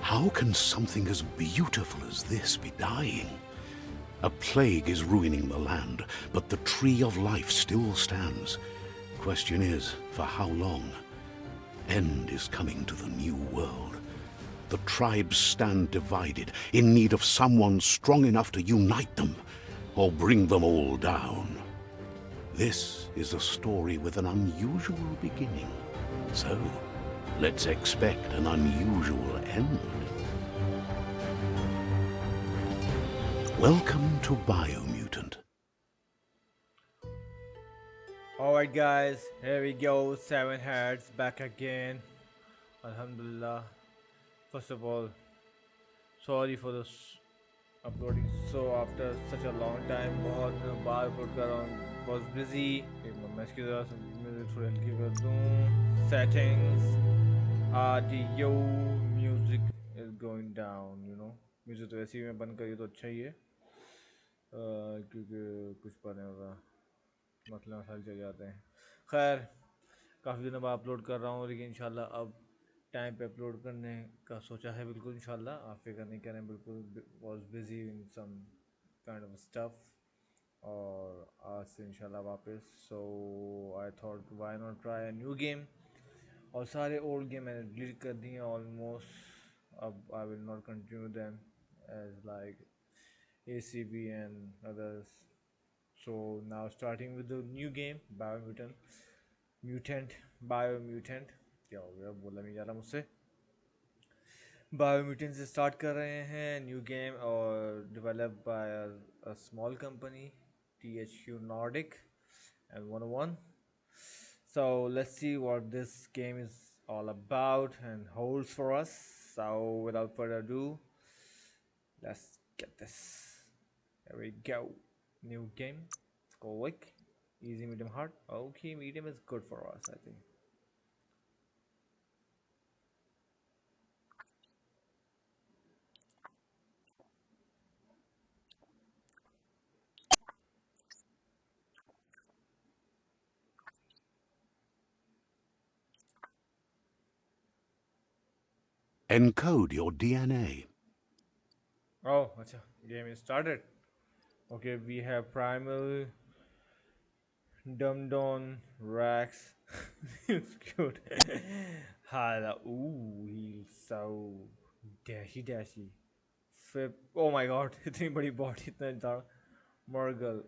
How can something as beautiful as this be dying? A plague is ruining the land, but the tree of life still stands. Question is, for how long? End is coming to the new world. The tribes stand divided, in need of someone strong enough to unite them, or bring them all down. This is a story with an unusual beginning. So, let's expect an unusual end. Welcome to Biomutant. Alright guys, here we go, 7 heads back again. Alhamdulillah. First of all, sorry for this uploading so after such a long time. बहुत दिनों बाद upload कर रहा हूँ, was busy. मैं इसकी ज़रा से मुझे थोड़ी हल्की कर दूँ. Settings, audio, music is going down, you know. Music तो वैसे ही मैं बंद करी तो अच्छा ही है, क्योंकि कुछ पता नहीं होगा, मतलब मसाले चल जाते हैं. खैर, काफ़ी दिनों बाद अपलोड कर रहा हूँ, लेकिन इंशाल्लाह अब टाइम पे अपलोड करने का सोचा है. बिल्कुल इंशाल्लाह, आप फिक्र नहीं करें. बिल्कुल was busy in some kind of stuff, और आज से इंशाल्लाह वापस. So I thought why not try a new game. और सारे ओल्ड गेम मैंने डिलीट कर दिए ऑलमोस्ट. अब I will not continue them as like ACB and others. So now starting with the new game, Biomutant. क्या हो गया, बोला नहीं जा रहा मुझसे. Biomutant से start कर रहे हैं न्यू गेम, और developed by a small company, THQ Nordic and 101. So let's see what this game is all about and holds for us. So without further ado, let's get this. There we go. New game. Let's go like easy, medium, hard. Okay, medium is good for us, I think. Encode your DNA. Oh, acha, game is started. Okay, we have Primal, Dumbdon, Rax. It's cute. Hala, ooh, he's so dashy. Fip, oh my god, इतनी बड़ी body, इतना दाढ़. Murgle,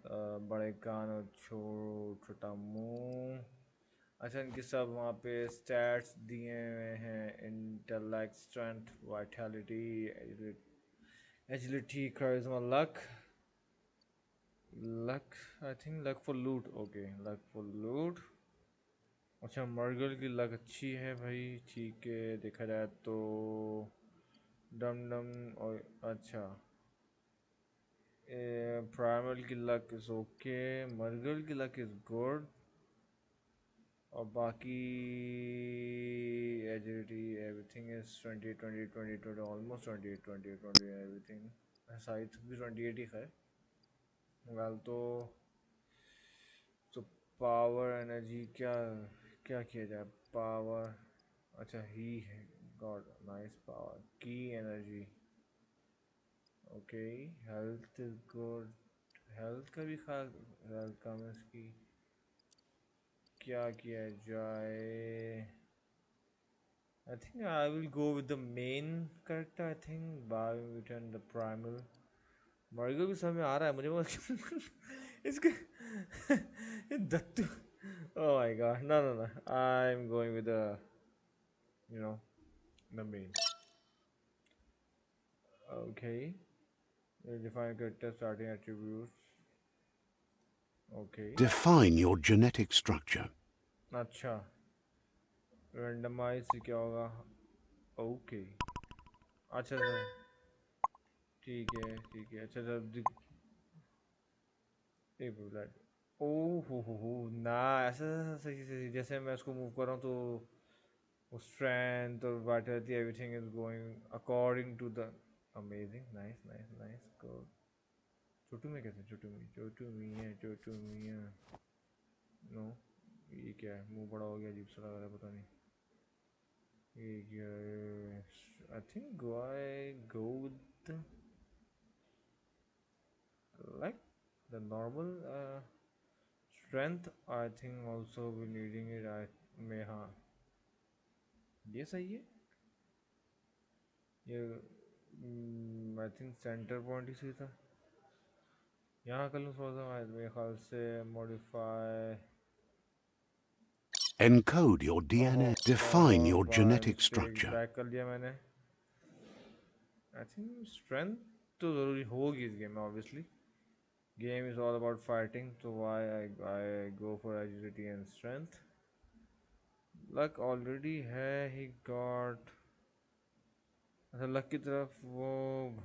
बड़े कान और छोटा मुंह. अच्छा, इनके सब वहाँ पे स्टैट्स दिए हुए हैं. Intellect, strength, vitality, agility, charisma, luck, I think luck for loot. Okay, luck for loot. अच्छा, मर्गल की लक अच्छी है भाई, ठीक है देखा जाए तो. डम डम, और अच्छा, प्राइमल की लक इज़ ओके, मर्गल की लक इज़ गुड, और बाकी agility everything is 20 20 20 20 almost 20 20 20 everything. Size भी 28 ही है. वेल तो पावर एनर्जी क्या क्या किया जाए. पावर, अच्छा ही है, गॉड नाइस. पावर की energy, okay. Health is good, health का भी खा. हेल्थ का में इसकी क्या किया जाए. I think I will go with the main character. I think Biomutant, the primal. मर्गल भी समझ में आ रहा है मुझे, मगर इसके Dattu. Oh my god, no. I'm going with the, you know, the main. Okay. Define character, starting attributes. Okay. Define your genetic structure. अच्छा, randomize से क्या होगा. Okay. अच्छा सर, ठीक है. अच्छा सर, एक मिनट. ओह हो ना, ऐसा सही जैसे मैं उसको मूव कर रहा हूँ तो स्ट्रेंथ और vitality everything is going according to the. Amazing, nice good. छोटू में कैसे, छोटू मियाँ. नो, ये क्या है, मुंह बड़ा हो गया, अजीब सा लग रहा है, पता नहीं ये क्या है. I think I go with the, like the normal strength. I think also we needing it. I may हाँ ये सही है ये I think center point ही सही था यहाँ कर लूँ थोड़ा सा मेरे ख्याल से modify Encode your DNA. Define your genetic structure. Back कर लिया मैंने I think strength तो ज़रूरी होगी इस गेम में obviously game is all about fighting so why I go for agility and strength luck already है he got अच्छा luck की तरफ वो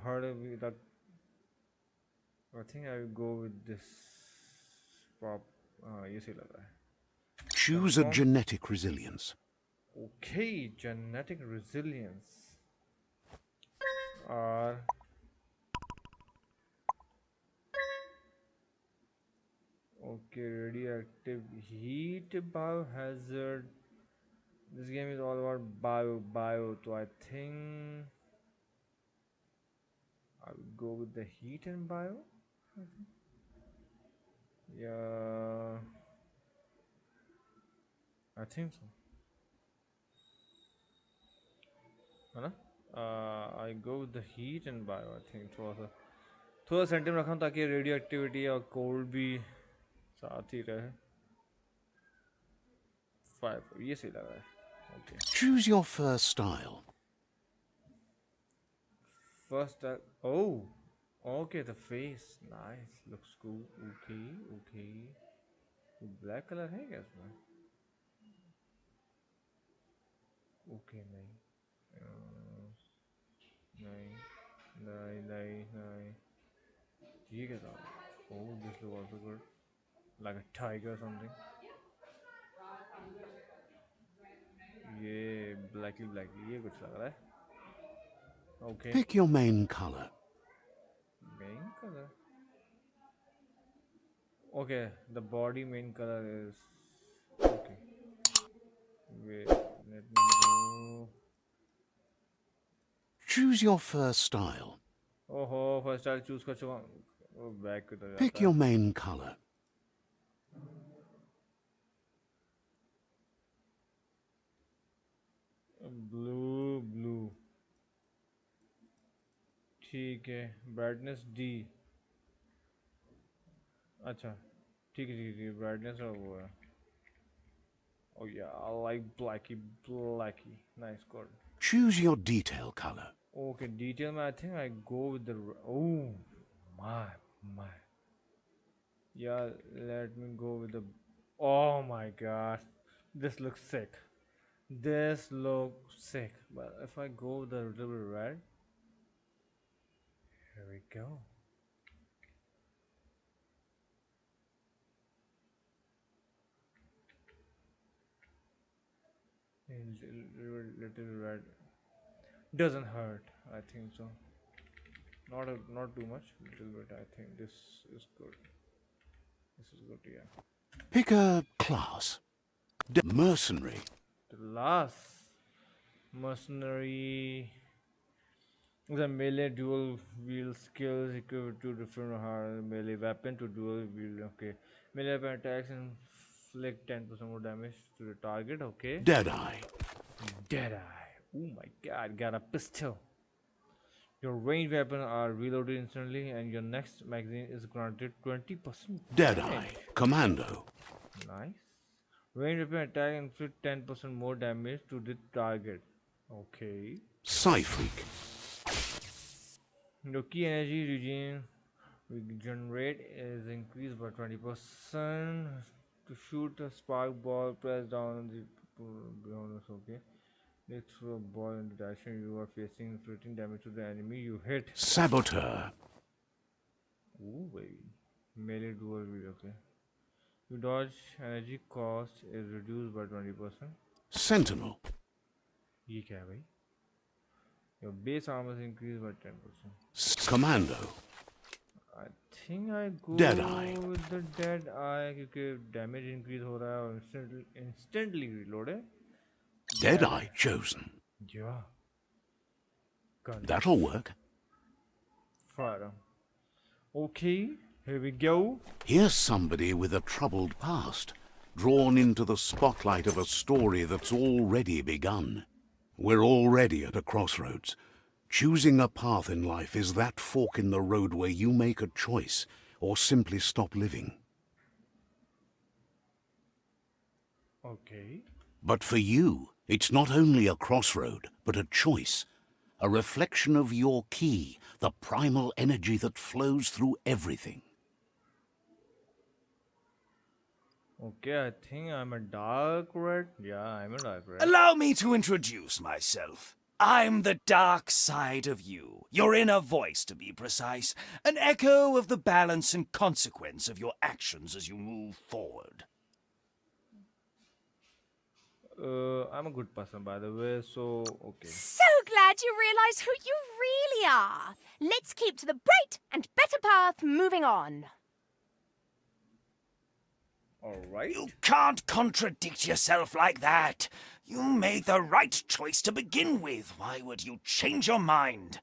बढ़ भी luck I think I will go with this pop ये सही लग रहा है Choose a genetic resilience. okay genetic resilience or okay radioactive heat biohazard this game is all about bio so I think I will go with the heat and bio yeah I think so है ना I go with the heat and bio I think थोड़ा सेंटिम रखा हूँ ताकि radio activity और cold भी साथ ही रहे 5 ये सही लग रहा है okay Choose your first style. first oh okay the face nice looks cool okay black color है क्या इसमें okay नहीं नहीं ये क्या था oh this look also good like a tiger or something ये blacky ये कुछ लग रहा है okay Pick your main color. main color okay the body main color is okay wait let me go Choose your first style. oh first I'll choose कर चुका हूँ back की तरफ Pick जाता your है main color. blue ठीक है brightness D अच्छा ठीक है brightness और वो है oh yeah I like blacky nice good Choose your detail color. okay detail में I think I go with the oh my yeah let me go with the oh my god this looks sick but if I go with the little bit red here we go little red doesn't hurt I think so not too much little bit I think this is good yeah Pick a class. Mercenary. the last mercenary the melee dual wield skills equipped to different melee weapon to dual wield okay melee weapon attacks inflict 10% more damage to the target okay Deadeye. oh my god got a pistol your ranged weapons are reloaded instantly and your next magazine is granted 20% Deadeye. Commando. nice ranged weapon attack inflict 10% more damage to the target okay Psyfreak. your key energy regenerate is increased by 20% to shoot a spark ball press down on the bonus okay let's throw a ball in the direction you are facing inflicting damage to the enemy you hit Saboteur. ooh baby melee dual wield okay you dodge energy cost is reduced by 20% Sentinel. ये क्या है भाई your base armor is increased by 10% Commando. I think I go Deadeye. with the Deadeye क्योंकि damage increase हो रहा है और instantly reload है Deadeye chosen. yeah Gun. That'll work. Firearm. Okay, here we go. Here's somebody with a troubled past, drawn into the spotlight of a story that's already begun. We're already at a crossroads. Choosing a path in life is that fork in the road where you make a choice or simply stop living. Okay. But for you, it's not only a crossroad, but a choice. A reflection of your key, the primal energy that flows through everything. Okay, I think I'm a dark red. Yeah, I'm a dark red. Allow me to introduce myself. I'm the dark side of you, your inner voice to be precise, an echo of the balance and consequence of your actions as you move forward. I'm a good person, by the way, so okay. So glad you realize who you really are. Let's keep to the bright and better path moving on. Alright. You can't contradict yourself like that. You made the right choice to begin with. Why would you change your mind?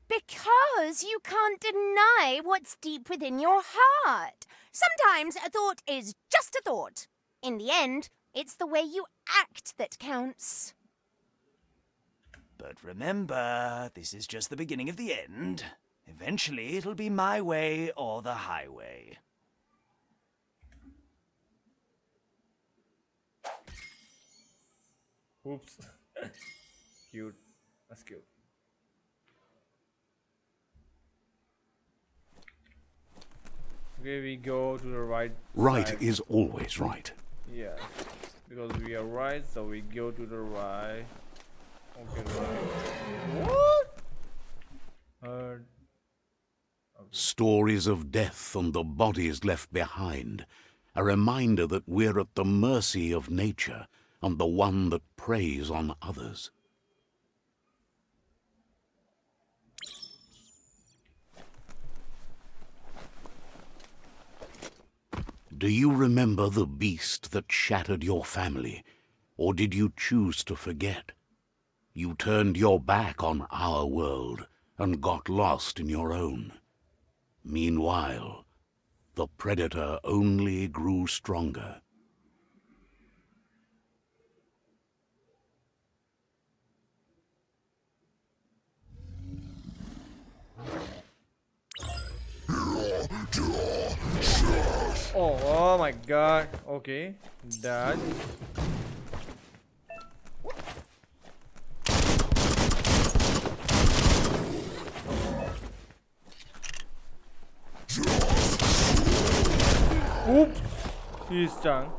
Because you can't deny what's deep within your heart. Sometimes a thought is just a thought. In the end, it's the way you act that counts. But remember, this is just the beginning of the end. Eventually, it'll be my way or the highway. Oops. Cute. That's cute. Okay, we go to the right. Right side. is always right. Yeah. Because we are right, so we go to the right. Okay, right. What? Stories of death and the bodies left behind. A reminder that we're at the mercy of nature and the one that preys on others. Do you remember the beast that shattered your family, or did you choose to forget? You turned your back on our world and got lost in your own. Meanwhile, the predator only grew stronger. Oh my god. Okay. That. Oops. He's done.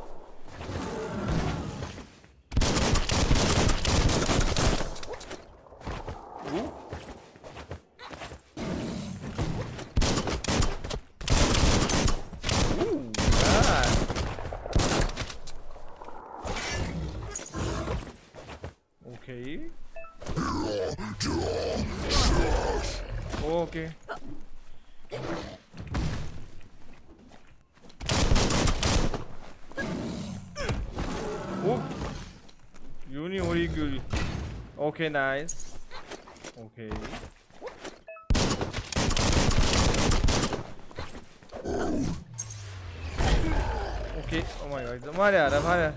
Okay. Okay. Oh. Uni hori guri. Okay, nice. Okay. Okay. Oh my god. Mare aa raha mare.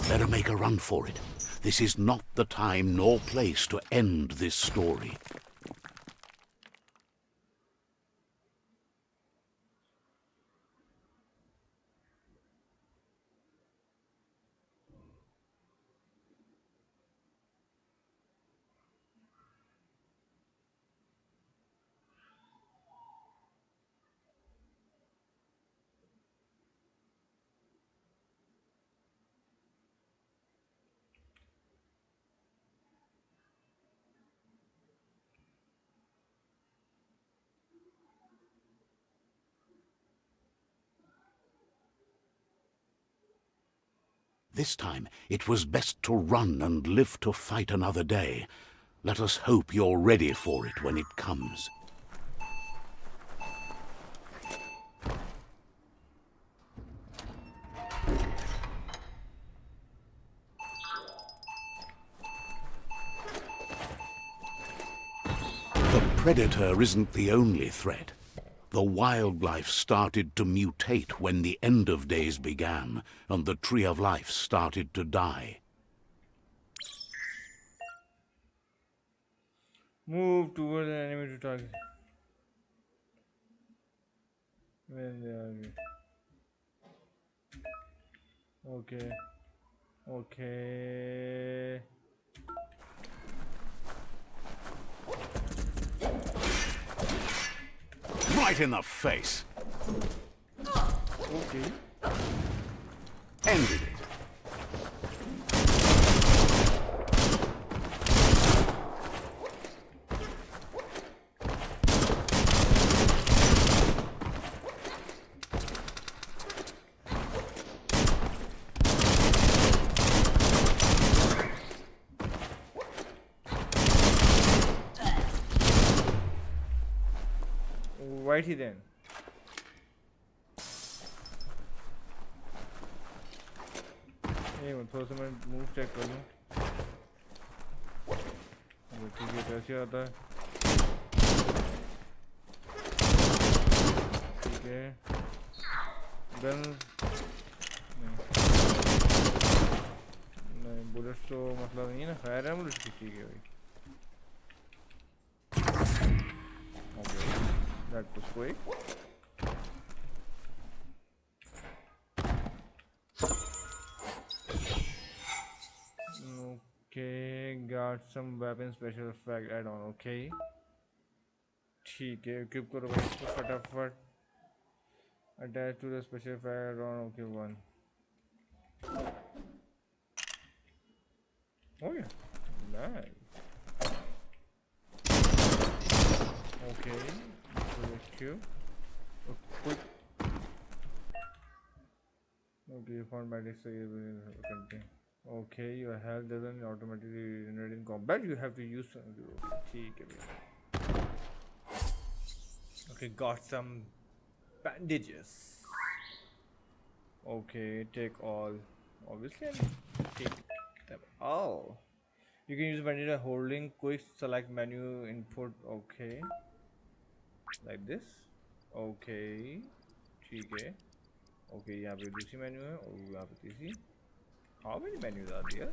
Better make a run for it. This is not the time nor place to end this story. This time, it was best to run and live to fight another day. Let us hope you're ready for it when it comes. predator isn't the only threat. The wildlife started to mutate when the end of days began, and the tree of life started to die. Move towards an enemy to target. Where they are. Okay. Okay. Right in the face. Okay. Ended it. Righty then. मैं थोड़ा सा मैं move check कर लूँ ठीक है कैसे आता है ठीक है गन नहीं बुलेट्स तो मतलब नहीं है ना फायर है बुलेट्स की ठीक है भाई okay that was quick Okay, got some weapon special effect add-on. Okay, ठीक है equip करो भाई इसको फटाफट attach to the special effect add-on. Okay, one. Oh yeah, nice. Okay, select Q. Quick. Okay, format is contain. Okay, your health doesn't automatically regenerate in combat. You have to use some. Okay, okay, got some bandages. Okay, take all. Obviously, I take them all. You can use bandage by holding quick select menu input. Okay, like this. Okay, ठीक है. Okay, यहाँ पे दूसरी menu है और यहाँ पे तीसरी. How many menus are there?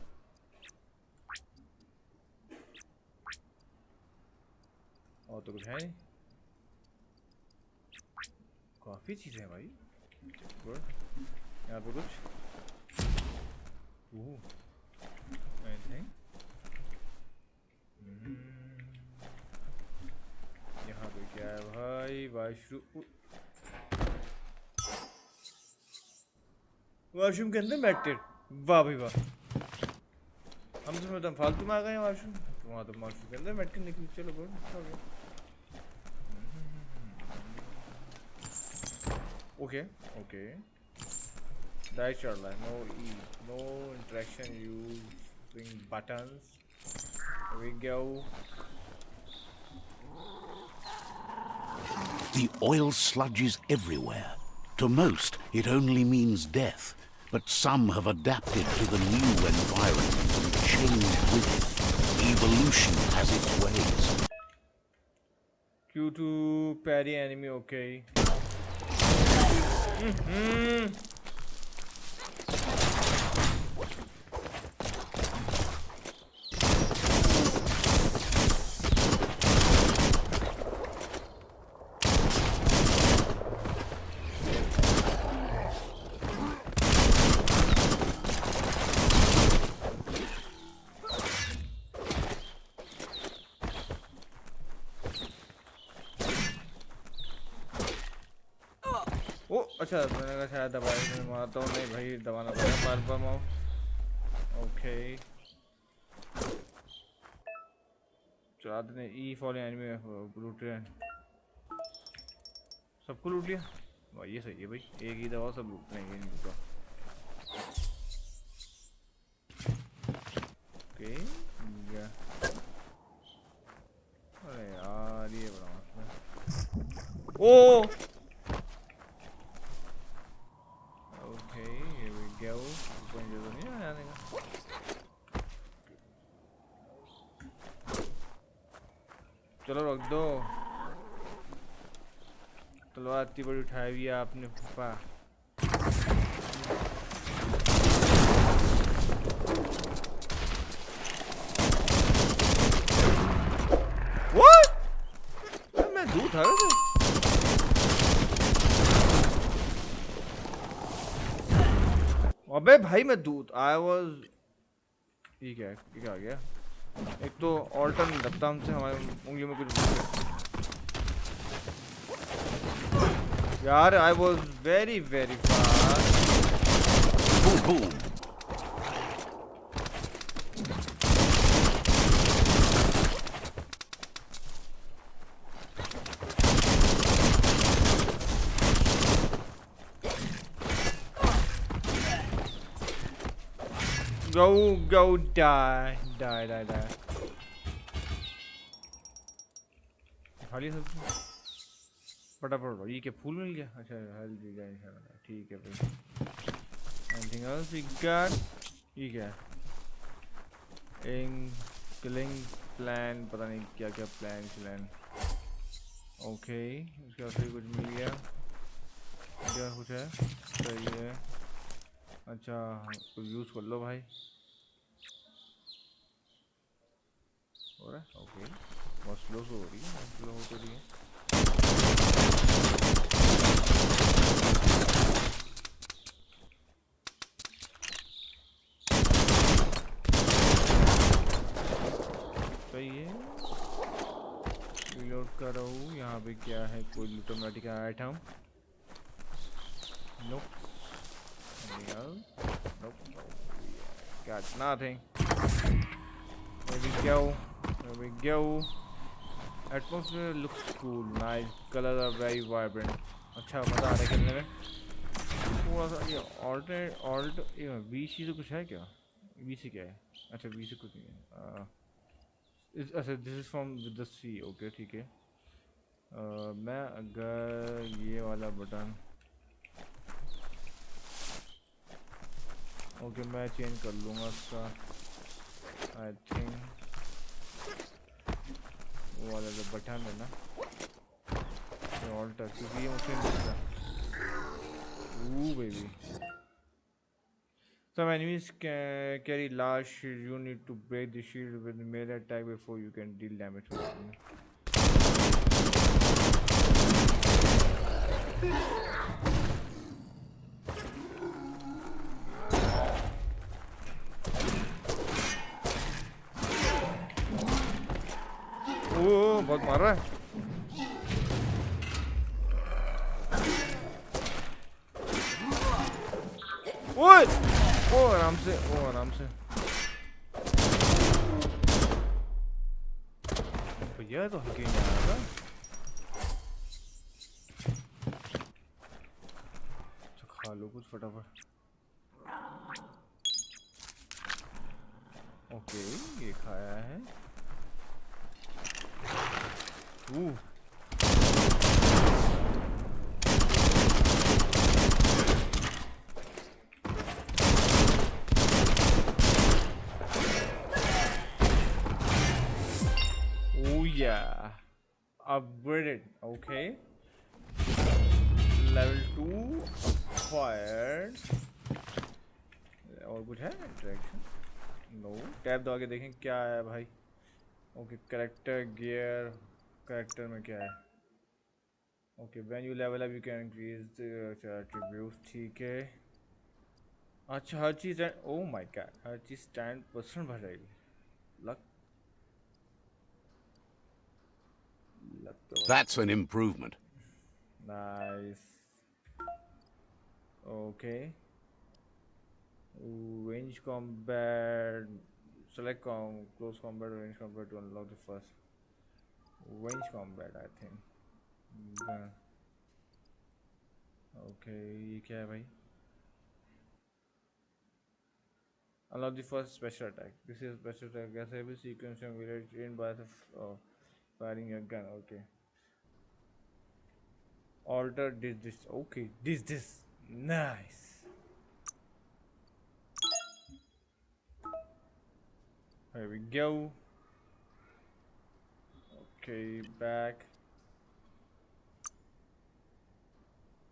और तो कुछ है नहीं काफी चीजें हैं भाई गुड यहाँ पे कुछ anything यहाँ पे क्या है भाई वॉशरूम के अंदर मैटेड वाह भाई वाह हम तो मतलब फालतू में आ गए वॉशरूम वहाँ तो वॉशरूम के अंदर बैठ के निकली चलो गुड हो गया ओके ओके डाइस चल रहा है no uh no interaction using buttons we go The oil sludges everywhere. To most, it only means death. But some have adapted to the new environment and changed with it. Evolution has its ways. Q2 parry enemy, okay. अच्छा मैंने कहा शायद दबाया मैं मारता हूँ नहीं भाई दबाना पड़ेगा बार बार माउस ओके चाद ने ई फॉलो एनिमी लूट रहे हैं सबको लूट लिया भाई ये सही है भाई एक ही दवा सब लूट लेंगे इनको ओके अरे यार ये बड़ा मसला ओ चलो चलो रख दो। तलवार इतनी बड़ी उठाई हुई है आपने फूफा। What? मैं दूर था वैसे। अबे भाई मैं दूर। I was। ये क्या है? ये क्या आ गया? एक तो ऑल्टर नहीं लगता हमसे, हमारी उंगलियों में कुछ यार। I was very fast. Boom, boom. Go, die. खाली सब फटाफट। ये क्या फूल मिल गया? अच्छा हेल्थ भी गया। ठीक है भाई। Anything else we got? ये क्या है? किलिंग प्लान, पता नहीं क्या क्या प्लान। ओके, उसके बाद फिर कुछ मिल गया। क्या कुछ है? सही है। अच्छा कुछ यूज़ कर लो भाई। हो रहा है? ओके। बहुत स्लो हो रही है, स्लो हो तो रही है। सही है। रिलोड कर रहा हूँ। यहाँ पे क्या है? कोई लूटोमेटिक item? Nope. Got nothing. There we go. Atmosphere looks cool. Nice. Colors are very vibrant. अच्छा मजा आ रहा है खेलने में। थोड़ा सा ये ऑल्ट ये VC से कुछ है क्या? VC क्या है? अच्छा VC कुछ नहीं है। अच्छा this is from the sea. Okay ठीक है। मैं अगर ये वाला बटन ओके मैं चेंज कर लूँगा इसका। आई थिंक वो वाला जो बटन है ना ऑल्टर, क्योंकि ये मुझे नहीं दिखता। Baby. Some enemies carry large shield. You need to break the shield with melee attack before you can deal damage with them. बहुत मार रहा है। ओए आराम से। भैया तो हल्के नहीं आ रहा था। खा लो कुछ फटाफट। ओके ये खाया है। Yeah, upgraded. Okay, level 2 acquired. और कुछ है इंटरेक्शन? नो। टैब दबा के देखें क्या है भाई। Okay character gear. कैरेक्टर में क्या है? Okay when you level up you can increase the attributes. ठीक है। अच्छा हर चीज़ ओ माय गॉड हर चीज़ 10% बढ़ जाएगी। Luck That's an improvement. Nice. Okay. Range combat. Select close combat or range combat to unlock the first. Range combat, I think. Okay, ये क्या है भाई? Unlock the first special attack. This is special attack. Guess every sequence can be trained by the firing a gun. Okay. Alter this. Okay, this. Nice. Here we go. Okay, back.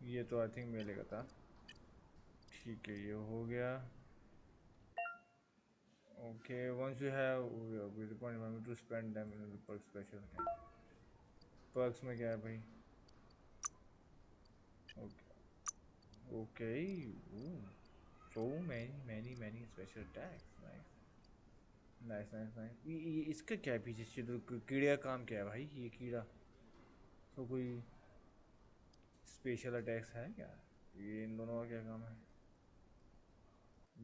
ये तो I think मिलेगा था. ठीक है, ये हो गया. Okay, once you have with the point to spend them in the perk special. Perks में क्या है भाई? Okay. Okay. Ooh. So many special attacks. Nice. ये इसका क्या है पीछे से कीड़े का काम क्या है भाई? ये कीड़ा तो कोई स्पेशल अटैक्स है क्या? ये इन दोनों का क्या काम है?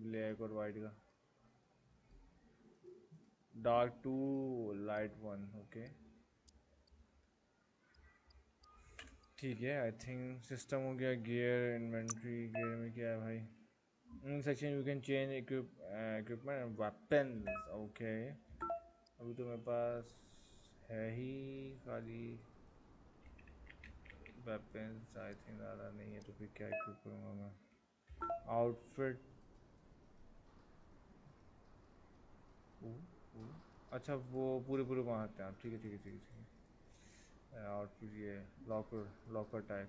ब्लैक और वाइट का. Dark to light one. Okay ठीक है. आई थिंक सिस्टम हो गया. Gear inventory. गियर में क्या है भाई? Section you can change equipment and weapons. Okay अभी तो मेरे पास है ही खाली वेपन्स. आई थिंक ज़्यादा नहीं है तो फिर क्या इक्विप करूँगा मैं? आउटफिट. अच्छा वो पूरे वहाँ आते हैं आप. ठीक है. आउटफिट ये लॉकर टाइप.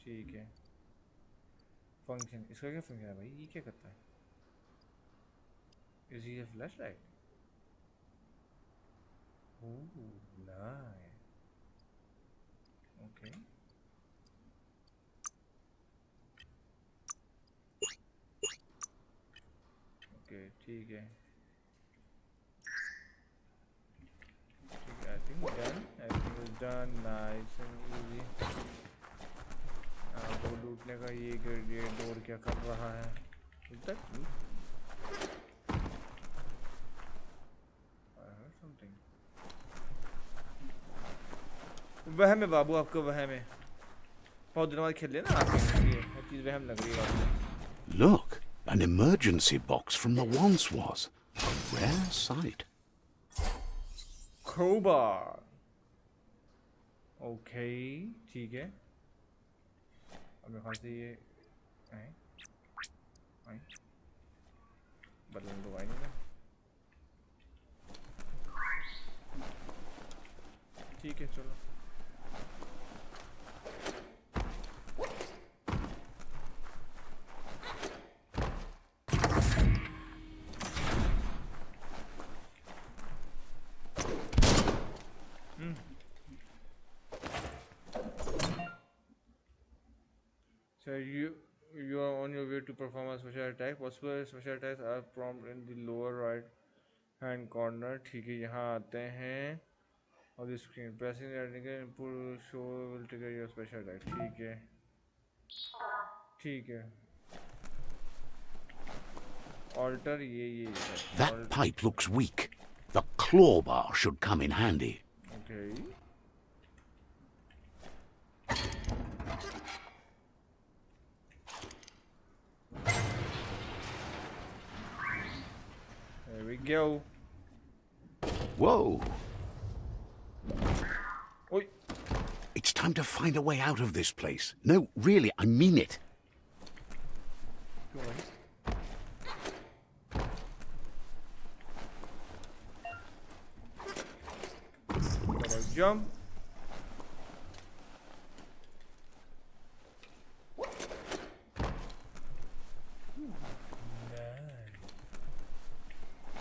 ठीक है. फंक्शन इसका क्या फंक्शन है भाई? ये क्या करता है? Is he flash light? Nice. Okay ठीक है. I think everything is done. Nice and easy. वो लूटने का ये डोर क्या कर रहा है? I heard something. वह में बाबू आपको वह में बहुत दिनों बाद खेल लेना आपके ये हर चीज़ वहम लग रही है आपको. Look, an emergency box from the once was. A rare sight. Crowbar. Okay ठीक है. अब मेरे ख्याल से ये बदल दो भाई. नहीं ठीक है चलो. So you are on your way to perform a special attack. Possible special attacks are prompted in the lower right hand corner. ठीक है यहाँ आते हैं on the screen. Pressing the input show will trigger your special attack. ठीक है. Alter ये That pipe looks weak. The claw bar should come in handy. Okay. There we go. Whoa! Oi. It's time to find a way out of this place. No, really, I mean it. Go on. Double jump.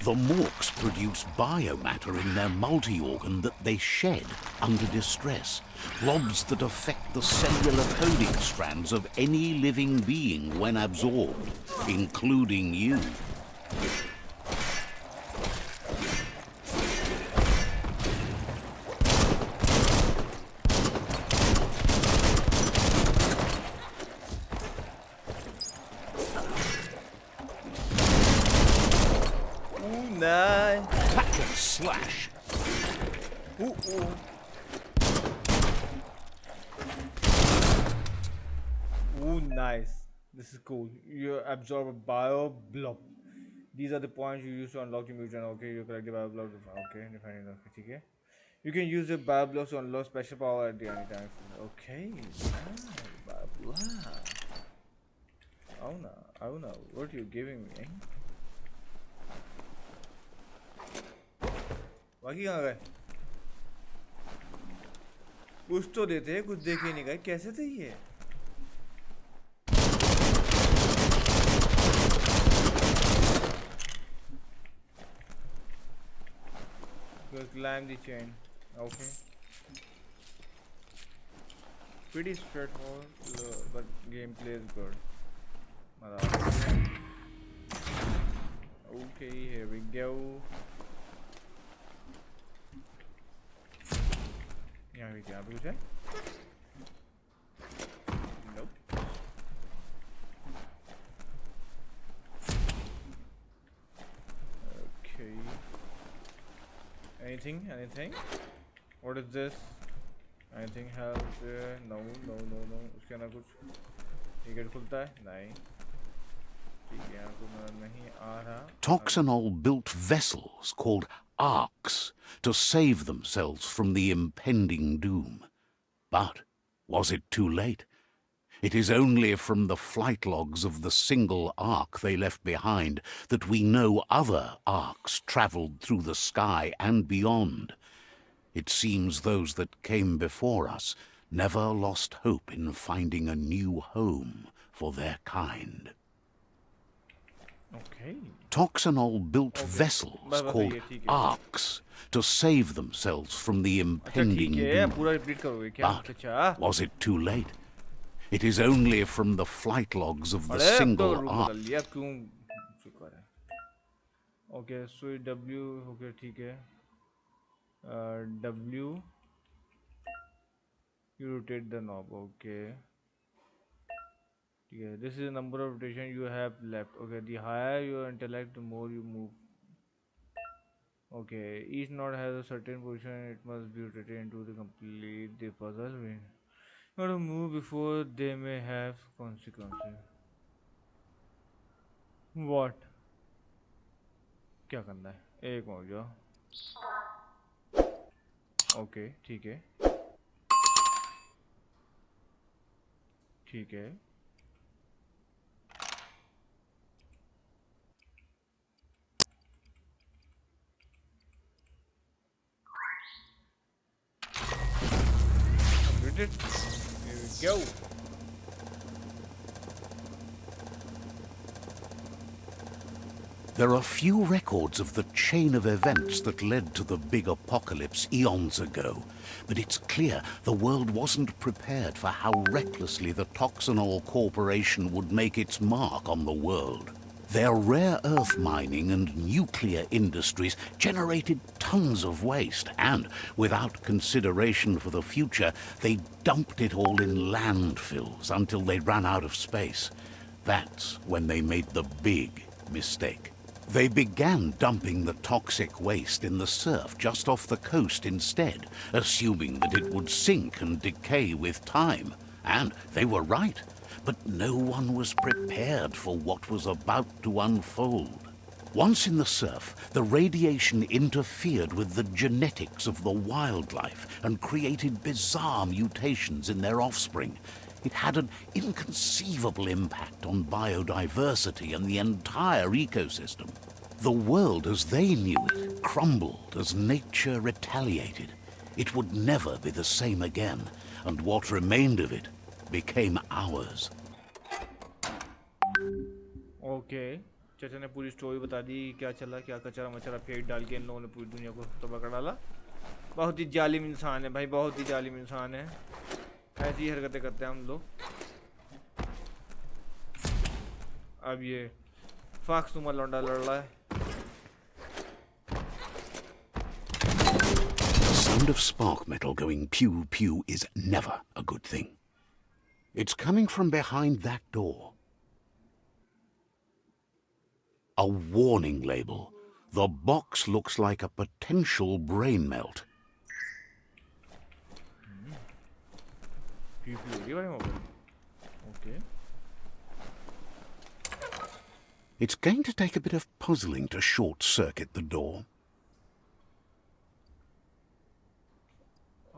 The morks produce biomatter in their multi-organ that they shed under distress. Blobs that affect the cellular coding strands of any living being when absorbed, including you. Nice. Hack and slash. Nice. This is cool. You absorb a bio blob. These are the points you use to unlock the mutant. Okay, you collect the bio blob. Okay, defining. Okay. You can use the bio blobs to unlock special power at the any time. Okay. Nice. Bio blob. Oh no. What are you giving me? बाकी कहाँ गए? कुछ तो देते हैं, कुछ देख ही नहीं गए, कैसे थे ये? Climb the chain. Okay. Pretty straightforward, but gameplay is good. Okay, here we go. यहाँ भी क्या कुछ है? Nope. Okay. Anything? What is this? Anything else? No. उसके अंदर कुछ टिकट खुलता है? नहीं. ठीक है, यहाँ कुछ नहीं आ रहा. Toxanol built vessels called arks to save themselves from the impending doom. But was it too late? It is only from the flight logs of the single ark they left behind that we know other arks travelled through the sky and beyond. It seems those that came before us never lost hope in finding a new home for their kind. Okay. Toxanol built vessels called arks to save themselves from the impending doom. But was it too late? It is only from the flight logs of the single ark. Okay, so W, okay, ठीक है. W, you rotate the knob, okay. Yeah, this is the number of rotation you have left. Okay, the higher your intellect, the more you move. Okay, each node has a certain position. It must be rotated into the complete the puzzle. You have to move before they may have consequences. What? क्या करना है? एक हो गया. Okay, ठीक है. ठीक है. Here we go. There are few records of the chain of events that led to the big apocalypse eons ago, but it's clear the world wasn't prepared for how recklessly the Toxanol Corporation would make its mark on the world. Their rare earth mining and nuclear industries generated tons of waste, and without consideration for the future, they dumped it all in landfills until they ran out of space. That's when they made the big mistake. They began dumping the toxic waste in the surf just off the coast instead, assuming that it would sink and decay with time. And they were right. But no one was prepared for what was about to unfold. Once in the surf, the radiation interfered with the genetics of the wildlife and created bizarre mutations in their offspring. It had an inconceivable impact on biodiversity and the entire ecosystem. The world as they knew it crumbled as nature retaliated. It would never be the same again, and what remained of it became ours. Okay, चाचा ने पूरी story बता दी, क्या चला, क्या कचरा मचरा फेंक डाल के इन लोगों ने पूरी दुनिया को तबाह कर डाला. बहुत ही जालिम इंसान है भाई, बहुत ही जालिम इंसान है. ऐसी हरकतें करते हैं हम लोग. अब ये फाक्स नुमा लौंडा लड़ रहा है. The sound of spark metal going pew pew is never a good thing. It's coming from behind that door. A warning label. The box looks like a potential brain melt. Pew pew, okay. It's going to take a bit of puzzling to short-circuit the door.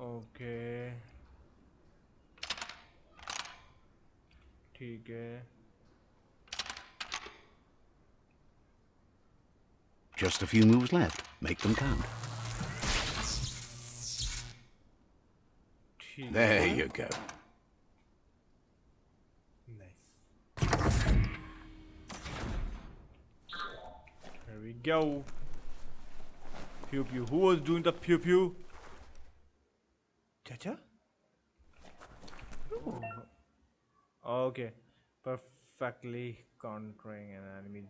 Okay. ठीक है. Just a few moves left. Make them count. There you go. Nice. Here we go. Pew pew. Who was doing the pew pew? Chacha? Ooh. Okay. Perfectly countering an enemy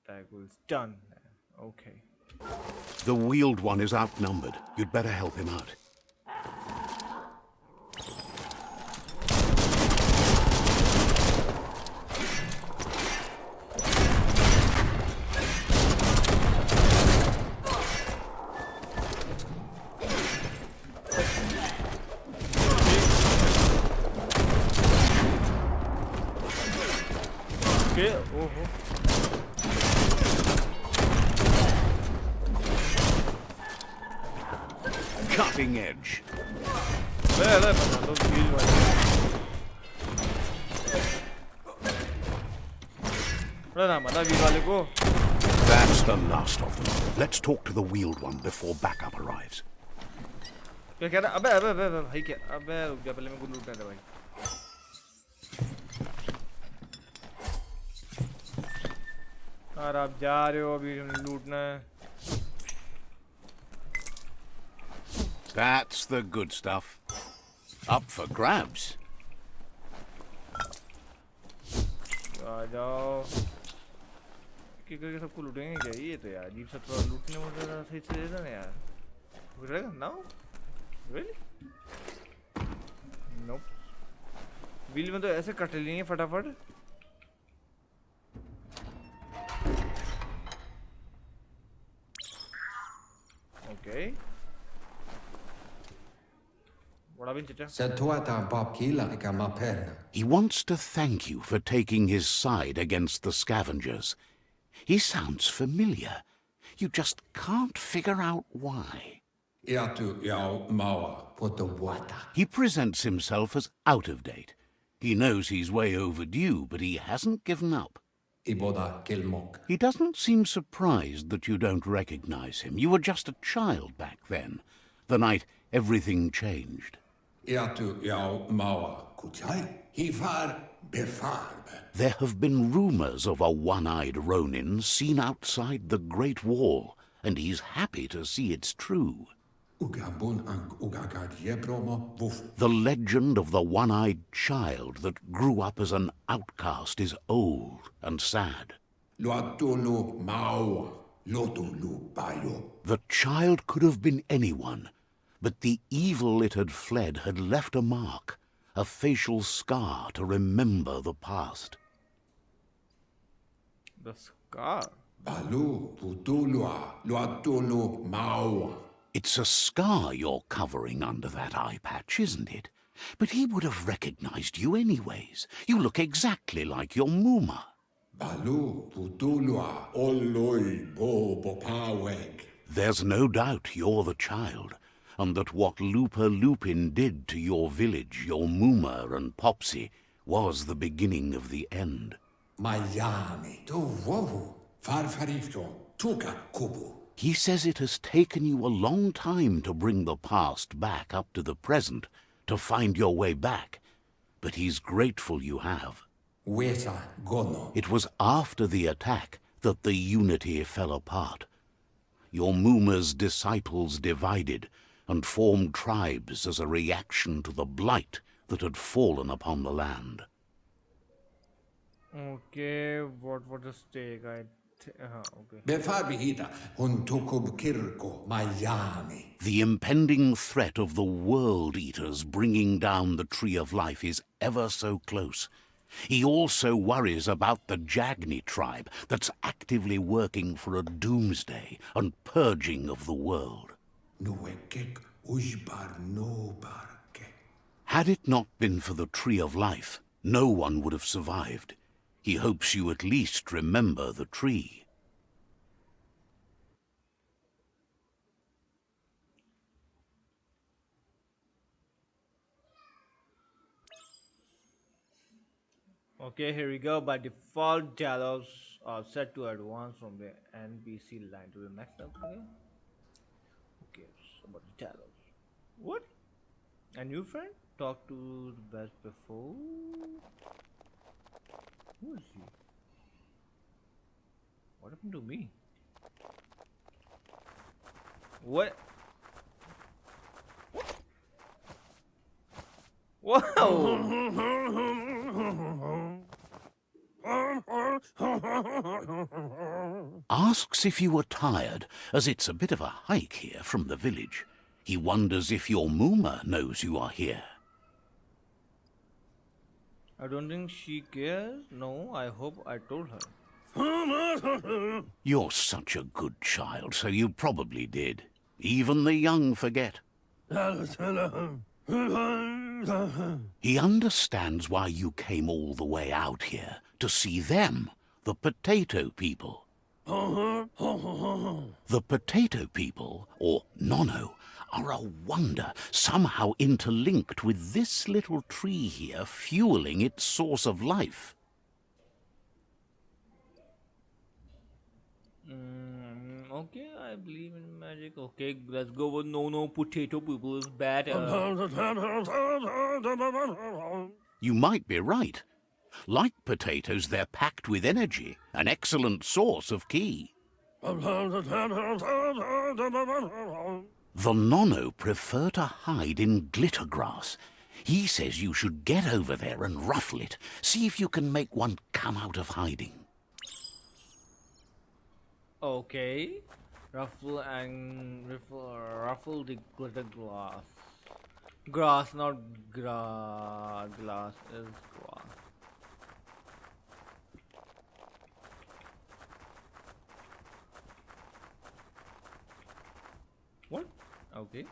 tackles. Done. Okay. The wheeled one is outnumbered. You'd better help him out. Okay. Oh. Cutting edge. That's the last of them. Let's talk to the wheeled one before backup arrives. यार आप जा रहे हो अभी लूटना है. That's the good stuff. Up for grabs. आ जाओ. करके सबको लूटेंगे क्या? ये तो यार अजीब सा थोड़ा लूटने में जरा सही से दे दो ना यार. Redragon now? Really? Nope. Wheel में तो ऐसे कट लेंगे फटाफट. Okay. He wants to thank you for taking his side against the scavengers. He sounds familiar. You just can't figure out why. He presents himself as out of date. He knows he's way overdue, but he hasn't given up. He doesn't seem surprised that you don't recognize him. You were just a child back then, the night everything changed. There have been rumors of a one-eyed Ronin seen outside the Great Wall, and he's happy to see it's true. The legend of the one-eyed child that grew up as an outcast is old and sad. The child could have been anyone, but the evil it had fled had left a mark, a facial scar to remember the past. The scar? It's a scar you're covering under that eye patch, isn't it? But he would have recognized you anyways. You look exactly like your Muma. There's no doubt you're the child, and that what Lupa Lupin did to your village, your Muma and Popsy, was the beginning of the end. He says it has taken you a long time to bring the past back up to the present, to find your way back, but he's grateful you have. It was after the attack that the unity fell apart. Your Muma's disciples divided and formed tribes as a reaction to the blight that had fallen upon the land. Okay, what was the stake? Okay. The impending threat of the World Eaters bringing down the Tree of Life is ever so close. He also worries about the Jagni tribe that's actively working for a doomsday and purging of the world. Had it not been for the Tree of Life, no one would have survived. He hopes you at least remember the tree. Okay, here we go. By default, dialogues are set to advance from the NPC line to the next level. Okay, so about the dialogues. What? A new friend? Talk to the best before. Who is he? What happened to me? What? Wow! Asks if you are tired, as it's a bit of a hike here from the village. He wonders if your Mooma knows you are here. I don't think she cares. No, I hope I told her. You're such a good child, so you probably did. Even the young forget. He understands why you came all the way out here, to see them, the potato people. The potato people, or Nono, are a wonder, somehow interlinked with this little tree here, fueling its source of life. Okay, I believe in magic. Okay, let's go with no potato people is better. You might be right. Like potatoes, they're packed with energy, an excellent source of ki. The Nono prefer to hide in glitter grass. He says you should get over there and ruffle it. See if you can make one come out of hiding. Okay, ruffle the glitter glass. Grass, not glass is grass. What? Okay.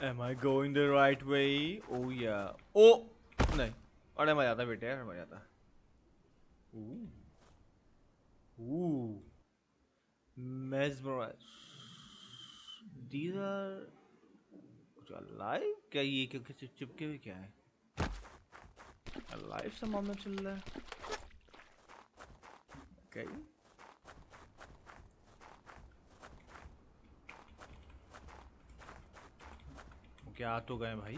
Am I going the right way? Oh yeah. Oh नहीं. अरे मजा आता बेटे यार मजा आता. Ooh. Mesmerize. These are alive? क्या ये क्योंकि चिपके हुए क्या है? Alive सा मामला चल रहा है. Okay. क्या आ तो गए भाई.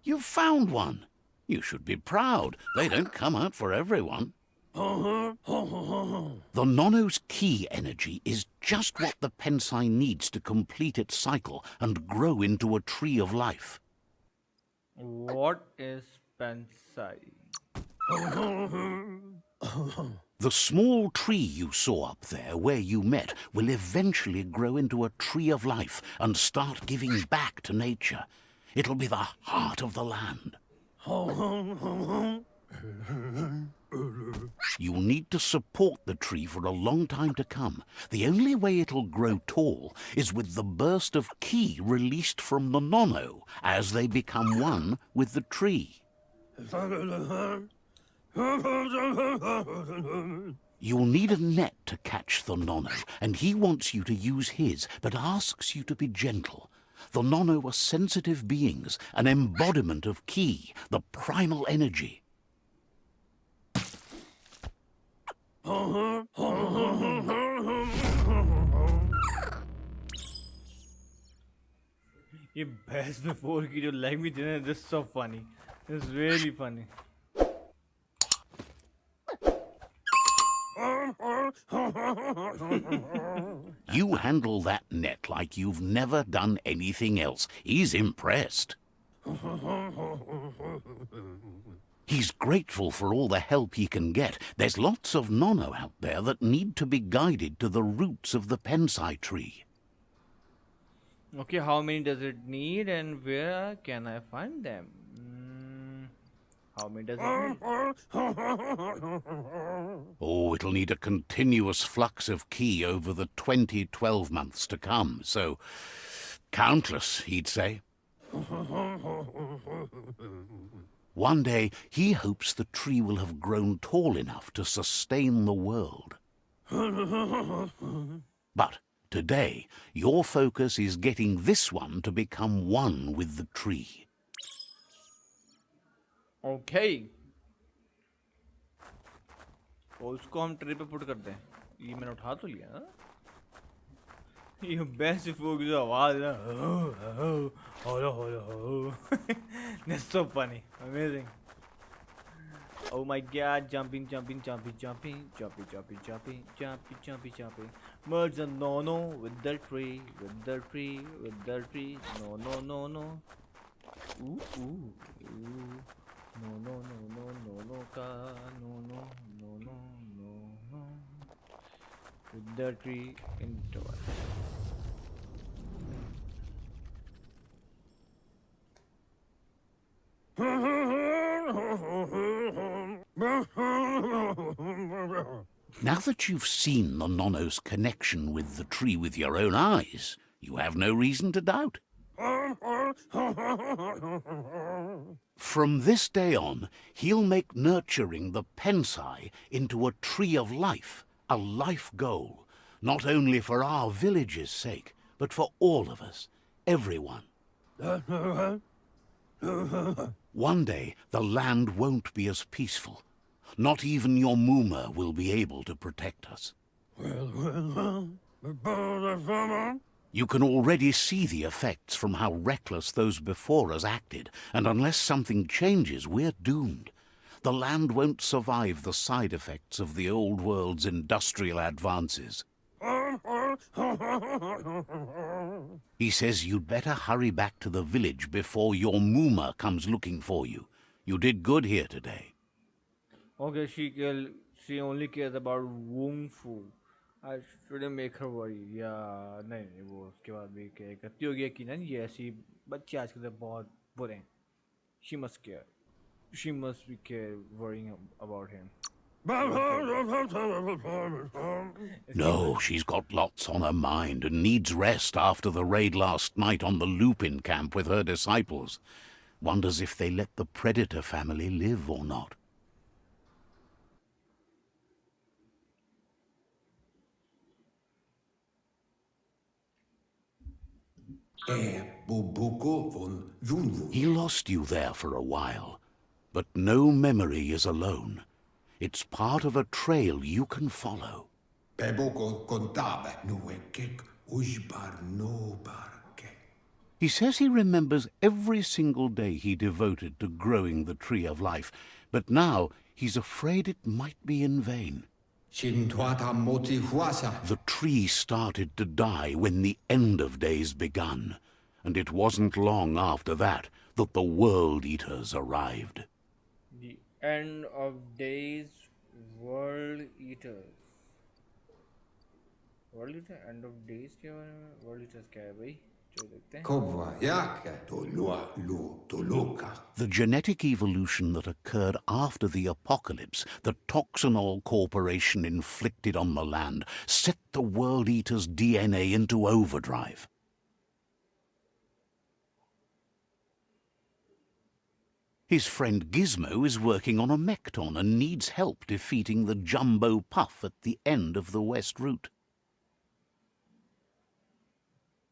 You found one. You should be proud. They don't come out for everyone. The Nono's ki energy is just what the Pensai needs to complete its cycle and grow into a tree of life. What is Pensai? The small tree you saw up there where you met will eventually grow into a tree of life and start giving back to nature. It'll be the heart of the land. You'll need to support the tree for a long time to come. The only way it'll grow tall is with the burst of ki released from the Nono as they become one with the tree. You'll need a net to catch the Nono, and he wants you to use his, but asks you to be gentle. The Nono are sensitive beings, an embodiment of ki, the primal energy. ये best before की जो language है ना, this is so funny. It's really funny. You handle that net like you've never done anything else. He's impressed. He's grateful for all the help he can get. There's lots of Nono out there that need to be guided to the roots of the Pensai tree. Okay, how many does it need and where can I find them? How many does it need? Oh, it'll need a continuous flux of ki over the 12 months to come, so countless, he'd say. One day, he hopes the tree will have grown tall enough to sustain the world. But today, your focus is getting this one to become one with the tree. Okay. और उसको हम tray पे put करते हैं. ये मैंने उठा तो लिया ना. ये बेस्ट फूक जो आवाज है. That's so funny. Amazing. Oh my god, jumping. Merge the no with the tree. No. Ooh. No, ka, no. With the tree into it. Now that you've seen the Nono's connection with the tree with your own eyes, you have no reason to doubt. From this day on, he'll make nurturing the Pensai into a tree of life, a life goal, not only for our village's sake, but for all of us, everyone. One day, the land won't be as peaceful. Not even your Muma will be able to protect us. You can already see the effects from how reckless those before us acted, and unless something changes, we're doomed. The land won't survive the side effects of the old world's industrial advances. He says you'd better hurry back to the village before your Muma comes looking for you. You did good here today. Okay, she only cares about Wung Fu. I shouldn't make her worry. Yeah, नहीं वो उसके बाद भी क्या करती होगी कि नहीं ये ऐसी बच्चे आजकल बहुत बुरे हैं. She must care. She must be worrying about him. No, she's got lots on her mind and needs rest after the raid last night on the Lupin camp with her disciples. Wonders if they let the Predator family live or not. He lost you there for a while, but no memory is alone. It's part of a trail you can follow. He says he remembers every single day he devoted to growing the Tree of Life, but now he's afraid it might be in vain. The tree started to die when the end of days begun, and it wasn't long after that that the World Eaters arrived. The end of days, World Eaters. World Eater, end of days क्या है? World Eaters क्या है भाई? जो देखते हैं. The genetic evolution that occurred after the apocalypse that Toxanol Corporation inflicted on the land set the World Eater's DNA into overdrive. His friend Gizmo is working on a Mekton and needs help defeating the Jumbo Puff at the end of the West Route.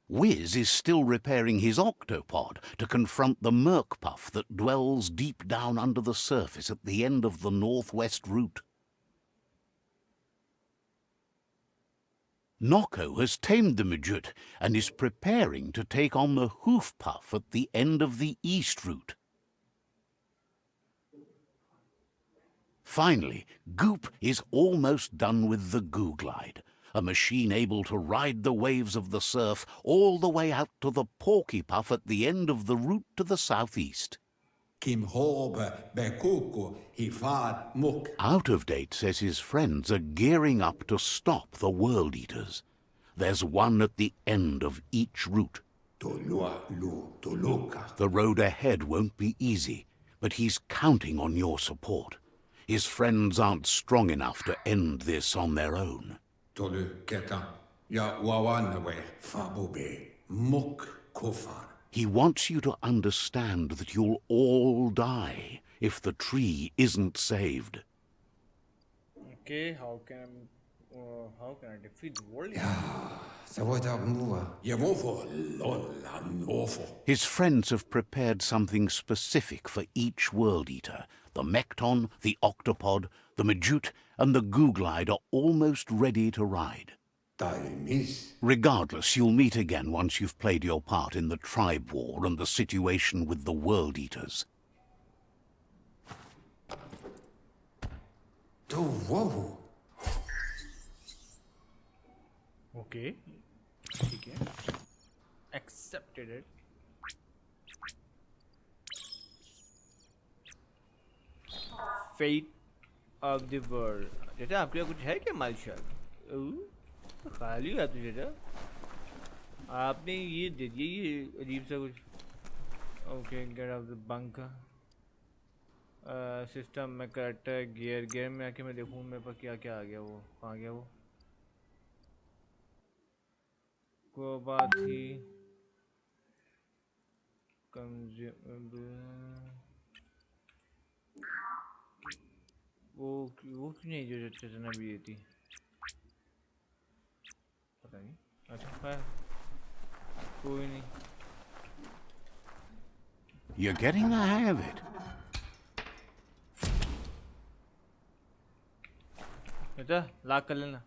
Wiz is still repairing his octopod to confront the Merc Puff that dwells deep down under the surface at the end of the Northwest Route. Noko has tamed the Midget and is preparing to take on the Hoof Puff at the end of the East Route. Finally, Goop is almost done with the Goo Glide, a machine able to ride the waves of the surf all the way out to the Porky Puff at the end of the route to the southeast. Out of Date says his friends are gearing up to stop the World Eaters. There's one at the end of each route. The road ahead won't be easy, but he's counting on your support. His friends aren't strong enough to end this on their own. He wants you to understand that you'll all die if the tree isn't saved. Okay, how can I defeat the world? His friends have prepared something specific for each world eater. The Mekton, the Octopod, the Majute, and the Googlide are almost ready to ride. Regardless, you'll meet again once you've played your part in the tribe war and the situation with the world eaters. Okay. Okay. Accepted it. Fate of the world. जेठा आपके लिए कुछ है क्या मालशाल? खाली है तो जेठा. आपने ये दे दिया ये अजीब सा कुछ. Okay, get out of the bunker. System में करेक्टर गियर में आके मैं देखूँ मेरे पास क्या क्या आ गया वो कहाँ गया वो को बात थी वो क्यों नहीं जो चचना भी ये थी पता नहीं अच्छा है कोई नहीं. You're getting the hang of it. Lock कर लेना.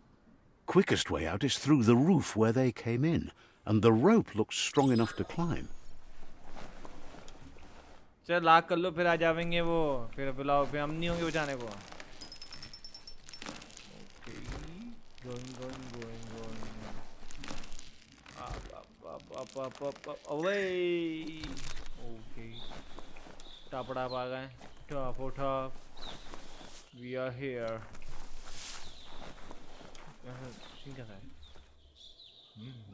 Quickest way out is through the roof where they came in, and the rope looks strong enough to climb. चल लॉक कर लो फिर आ जाएंगे वो फिर बुलाओ फिर हम नहीं होंगे बचाने को. Going. Away. Okay. Top it up again. Top. We are here.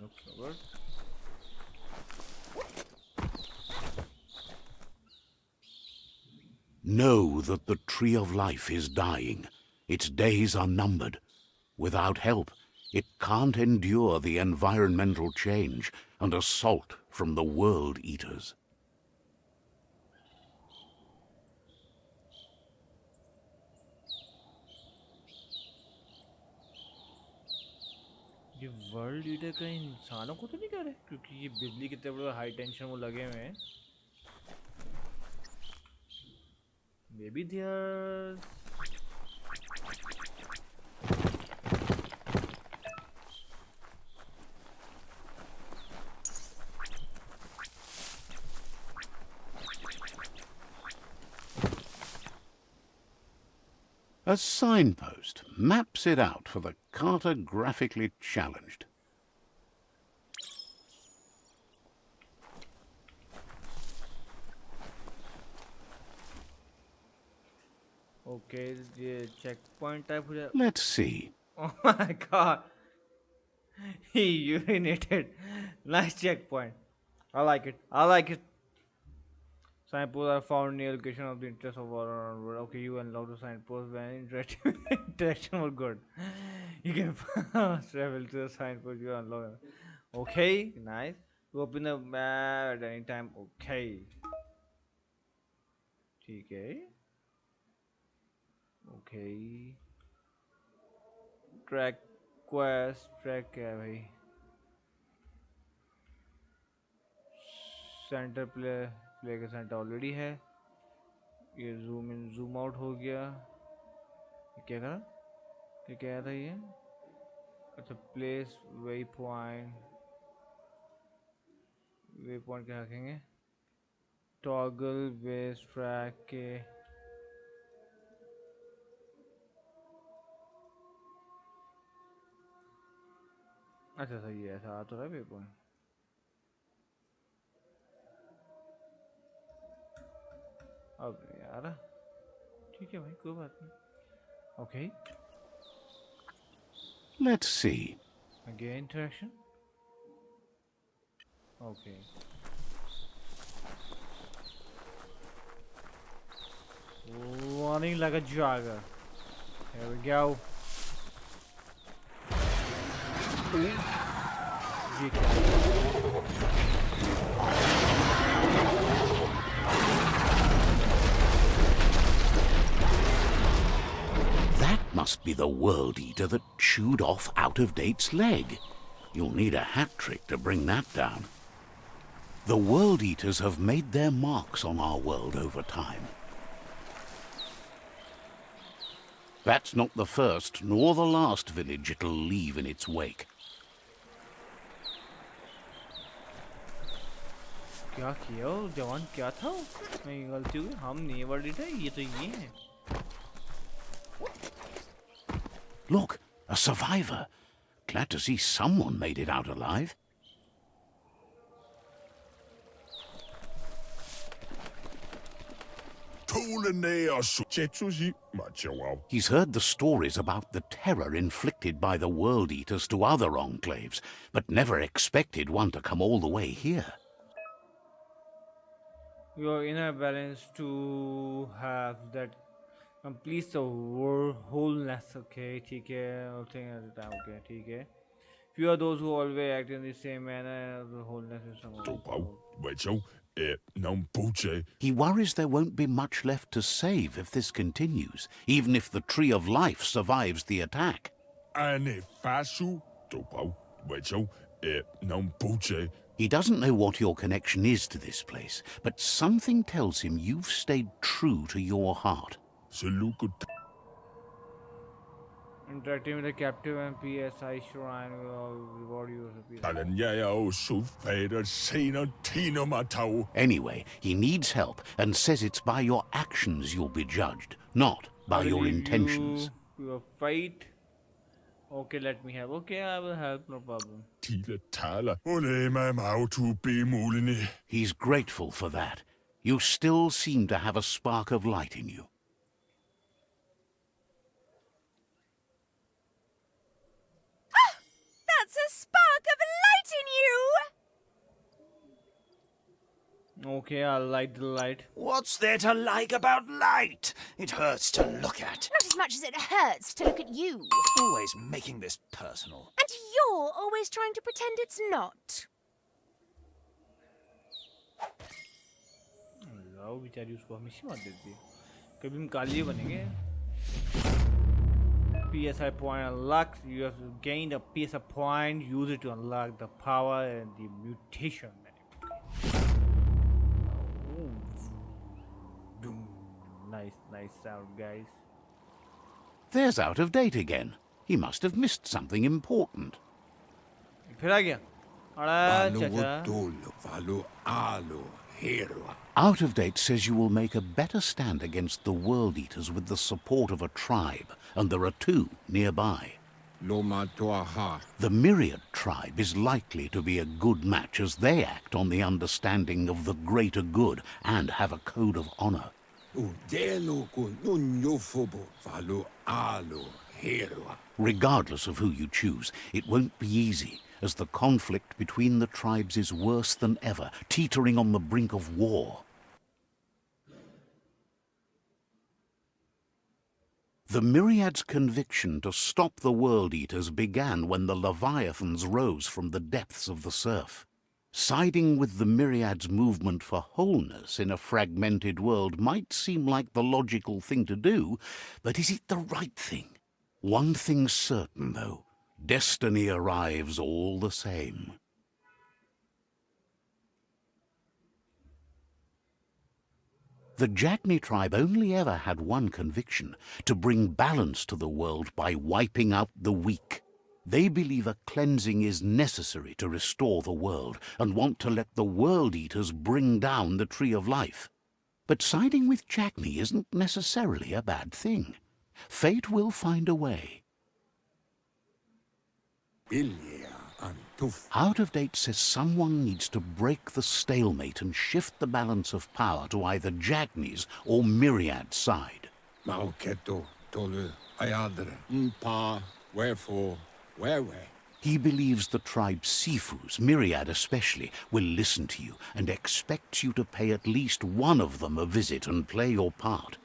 Looks so good. Know that the Tree of Life is dying. Its days are numbered. Without help, it can't endure the environmental change and assault from the world eaters. ये world leader का इंसानों को तो नहीं कर रहे क्योंकि ये बिजली कितने बड़े हाई टेंशन वो लगे हुए हैं. Maybe they are A signpost maps it out for the cartographically challenged. okay. ये checkpoint type हो जाए. Let's see. Oh my god. He urinated. Nice checkpoint. I like it. Signposts are found near location of the interest of water around world. Okay, you unlock the signpost when interaction was good. You can travel to the signpost you unlock. Okay, nice. You open the map at any time. Okay. Okay. Track quest. Track क्या है भाई? Center play का centre already है. ये zoom in zoom out हो गया. ये क्या करा? ये क्या था ये? अच्छा प्लेस वे पॉइंट क्या रखेंगे? टॉगल बेस ट्रैक के अच्छा सही है ऐसा आ तो रहा है वे पॉइंट. अब यार ठीक है भाई कोई बात नहीं. Okay. Let's see. Again interaction. Okay. Running like a jogger. Here we go. must be the World Eater that chewed off Out-of-Date's leg. You'll need a hat trick to bring that down. The World Eaters have made their marks on our world over time. That's not the first nor the last village it'll leave in its wake. क्या किया वो जवान क्या था नहीं गलती हुई हम नहीं वर्डिट है ये तो ये है Look, a survivor. Glad to see someone made it out alive. He's heard the stories about the terror inflicted by the World Eaters to other enclaves, but never expected one to come all the way here. your inner balance to have that completes the wholeness okay ठीक है all thing at a time okay ठीक है few are those who always act in the same manner the wholeness is some He worries there won't be much left to save if this continues, even if the Tree of Life survives the attack. He doesn't know what your connection is to this place, but something tells him you've stayed true to your heart. interacting with the captive and PSI shrine will reward you Anyway, he needs help and says it's by your actions you'll be judged, not by your intentions. Your fight okay let me help okay I will help no problem He's grateful for that. You still seem to have a spark of light in you. That's a spark of light in you! okay I like the light What's there to like about light? It hurts to look at. Not as much as it hurts to look at you. Always making this personal. And you're always trying to pretend it's not. लाओ बेचारी उसको हमेशा मत देती कभी हम काली बनेंगे PSI point unlocked. You have gained a PSI point. Use it to unlock the power and the mutation. Nice sound, guys. There's Out of Date again. He must have missed something important. फिर आ गया अरे चाचा Out of Date says you will make a better stand against the World Eaters with the support of a tribe, and there are two nearby. The Myriad tribe is likely to be a good match as they act on the understanding of the greater good and have a code of honor. Regardless of who you choose, it won't be easy, as the conflict between the tribes is worse than ever, teetering on the brink of war. The Myriad's conviction to stop the World Eaters began when the Leviathans rose from the depths of the surf. Siding with the Myriad's movement for wholeness in a fragmented world might seem like the logical thing to do, but is it the right thing? One thing's certain, though. Destiny arrives all the same. The Jagni tribe only ever had one conviction: to bring balance to the world by wiping out the weak. They believe a cleansing is necessary to restore the world, and want to let the World Eaters bring down the Tree of Life. But siding with Jagni isn't necessarily a bad thing. Fate will find a way. Out of Date says someone needs to break the stalemate and shift the balance of power to either Jagni's or Myriad's side. He believes the tribe Sifus, Myriad especially, will listen to you and expects you to pay at least one of them a visit and play your part.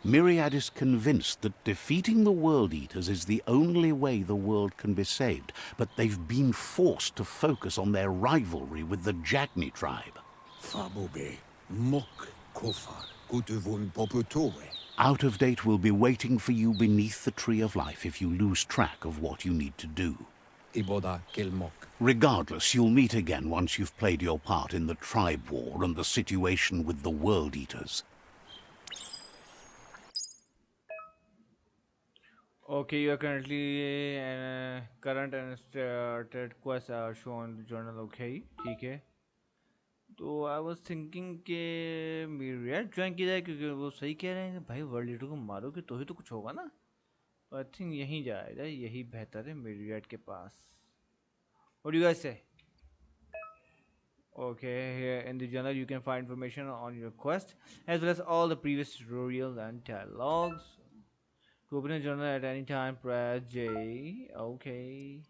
Myriad is convinced that defeating the World Eaters is the only way the world can be saved, but they've been forced to focus on their rivalry with the Jagni tribe. Out of date will be waiting for you beneath the Tree of Life if you lose track of what you need to do. Iboda Kilmok. Regardless, you'll meet again once you've played your part in the tribe war and the situation with the World Eaters. Okay, you are currently current and started quests are shown in the journal. Okay, ठीक है. तो I was thinking कि Myriad join किया जाए क्योंकि वो सही कह रहे हैं कि भाई वर्ल्ड लीडर को मारोगे तो ही तो कुछ होगा ना. तो I think यहीं जाया जाए, यही बेहतर है Myriad के पास. What do you guys say? Okay, here in the journal you can find information on your quest as well as all the previous tutorials and dialogues. To open a journal at any time, press J. Okay.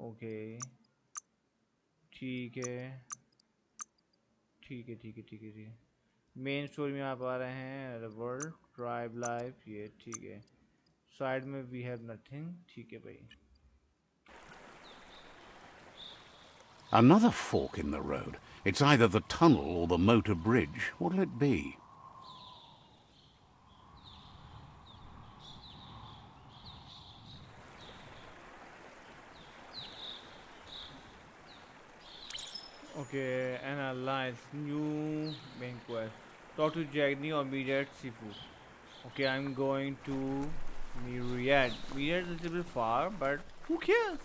Okay. ठीक है. ठीक है, ठीक है, ठीक है, ठीक है. मेन स्टोरी में आप आ रहे हैं. वर्ल्ड ट्राइब लाइफ ये ठीक है. साइड में वी हैव नथिंग. ठीक है भाई. Another fork in the road. It's either the tunnel or the motor bridge. What'll it be? Okay, analyze new main quest. Talk to Jagni or Myriad Sifu. Okay, I'm going to Myriad. Myriad is a little bit far, but who cares?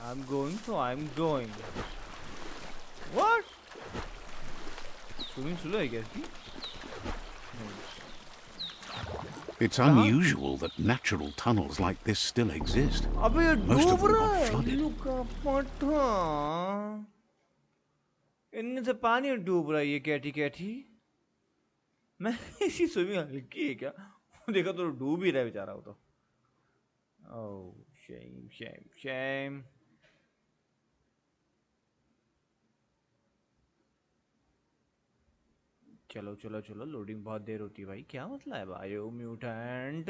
I'm going, so I'm going. What? Swimming slow, I guess. It's unusual that natural tunnels like this still exist. Most of them got flooded. इनमें से पानी डूब रहा है. ये Katie Katie. मैं इसी swimming हल्की है क्या? देखा तो डूब ही रहा है बेचारा वो तो. Oh, shame, shame, shame. चलो चलो चलो. लोडिंग बहुत देर होती है भाई. क्या मतलब है बायोम्यूटेंट?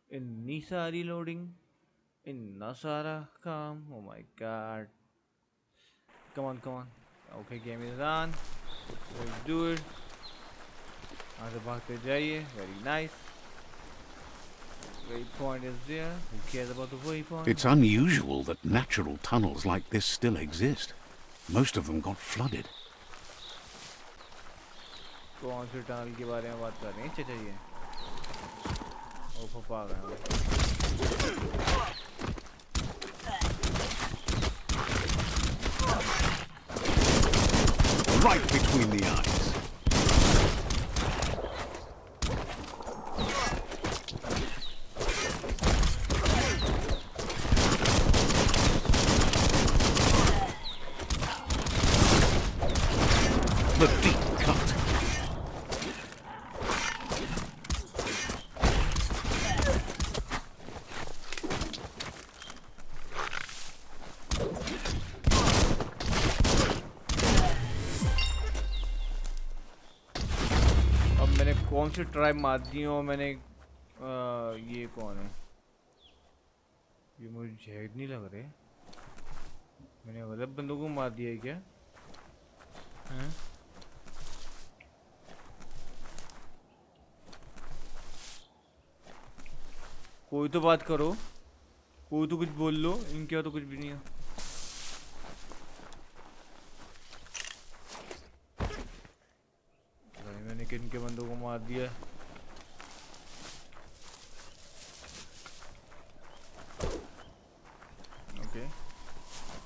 इतनी सारी लोडिंग, इतना सारा काम. Oh my god. Come on, come on. Okay, game is on. Let's do it. यहाँ से भागते जाइए. Very nice. Waypoint is there. Who cares about the waypoint? It's unusual that natural tunnels like this still exist. Most of them got flooded. कौन से tunnel के बारे में बात कर रहे हैं चाचा जी? ओ फपा गए. Right between the eyes. The deep cut. कौन सी ट्राइब मार दी हो मैंने. ये कौन है? ये मुझे जैद नहीं लग रहे. मैंने गलत बंदों को मार दिया है क्या? हैं? कोई तो बात करो. कोई तो कुछ बोल लो. इनके तो कुछ भी नहीं है. मैंने किन के बंदों को मार दिया. ओके.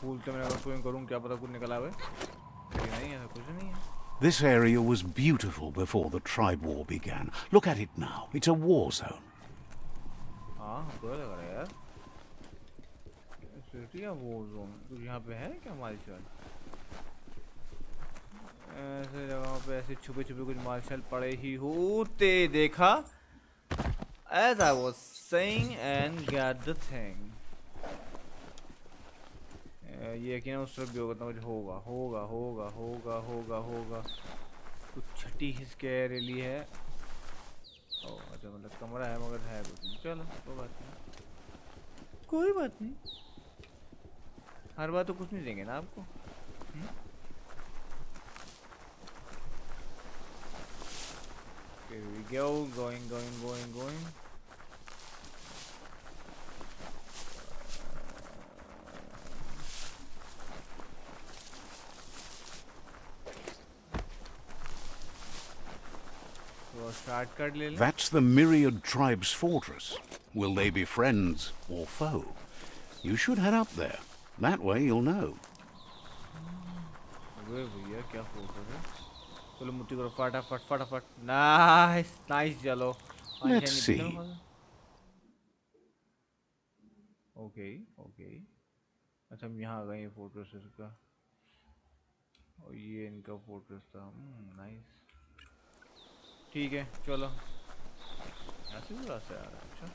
फूल तो मैंने स्विम करूं क्या पता कुछ निकला हुआ. नहीं है कुछ नहीं है. This area was beautiful before the tribe war began. Look at it now. It's a war zone. हाँ हमको लग रहा है यार. सिटी या वॉर जोन कुछ यहाँ पे है क्या? मार्शल ऐसे जगहों पे ऐसे छुपे छुपे कुछ मार्शल पड़े ही होते देखा. As I was saying and got the thing. ये कि ना उस तरफ भी होगा तो मुझे होगा होगा होगा होगा होगा होगा. कुछ छठी स्कैर रैली है. ओ अच्छा मतलब कमरा है मगर है कुछ नहीं. चलो कोई बात नहीं. कोई बात नहीं. हर बार तो कुछ नहीं देंगे ना आपको. Here we go. Going. So start cut le. That's the Myriad tribe's fortress. Will they be friends or foe? You should head up there. That way you'll know. अबे भैया क्या फोटो है? चलो मुट्ठी करो फटाफट. Nice चलो. Let's see. Okay. अच्छा हम यहाँ आ गए हैं फोटोस का. और ये इनका फोटोस था. Nice. ठीक है चलो. ऐसे भी रास्ता आ रहा है. अच्छा.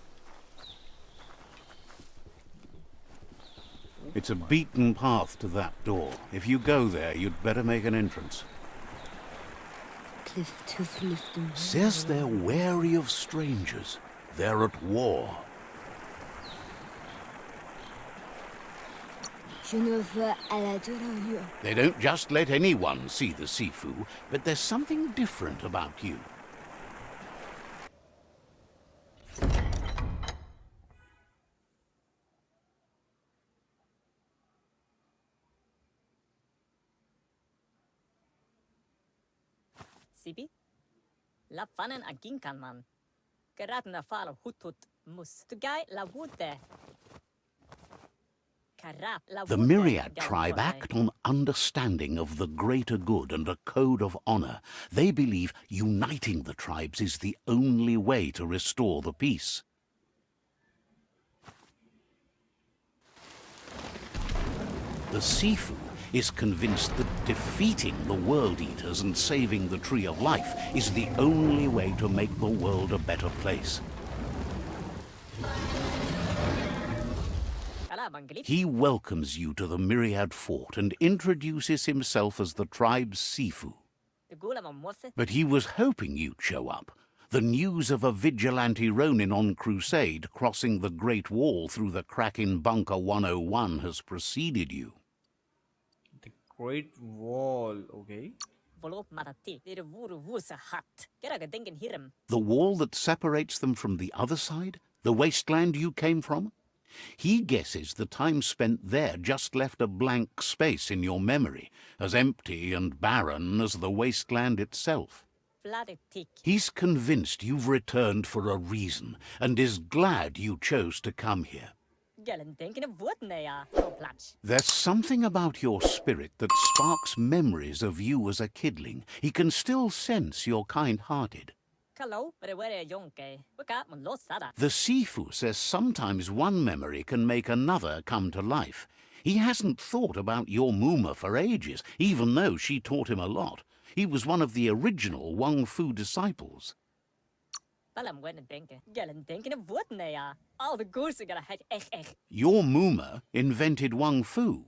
It's a beaten path to that door. If you go there, you'd better make an entrance. Says they're wary of strangers. They're at war. They don't just let anyone see the Sifu, but there's something different about you. Sibi? La fanen a ginkan man. Geratna fal hutut mus. Tugai la wute. The Myriad tribe act on understanding of the greater good and a code of honor. They believe uniting the tribes is the only way to restore the peace. The Sifu is convinced that defeating the World Eaters and saving the Tree of Life is the only way to make the world a better place. He welcomes you to the Myriad fort and introduces himself as the tribe's Sifu. But he was hoping you'd show up. The news of a vigilante Ronin on crusade crossing the Great Wall through the Kraken Bunker 101 has preceded you. The Great Wall, okay. The wall that separates them from the other side? The wasteland you came from? He guesses the time spent there just left a blank space in your memory, as empty and barren as the wasteland itself. He's convinced you've returned for a reason, and is glad you chose to come here. There's something about your spirit that sparks memories of you as a kidling. He can still sense you're kind-hearted. The Sifu says sometimes one memory can make another come to life. He hasn't thought about your Muma for ages, even though she taught him a lot. He was one of the original Wang Fu disciples. Your Muma invented Wang Fu.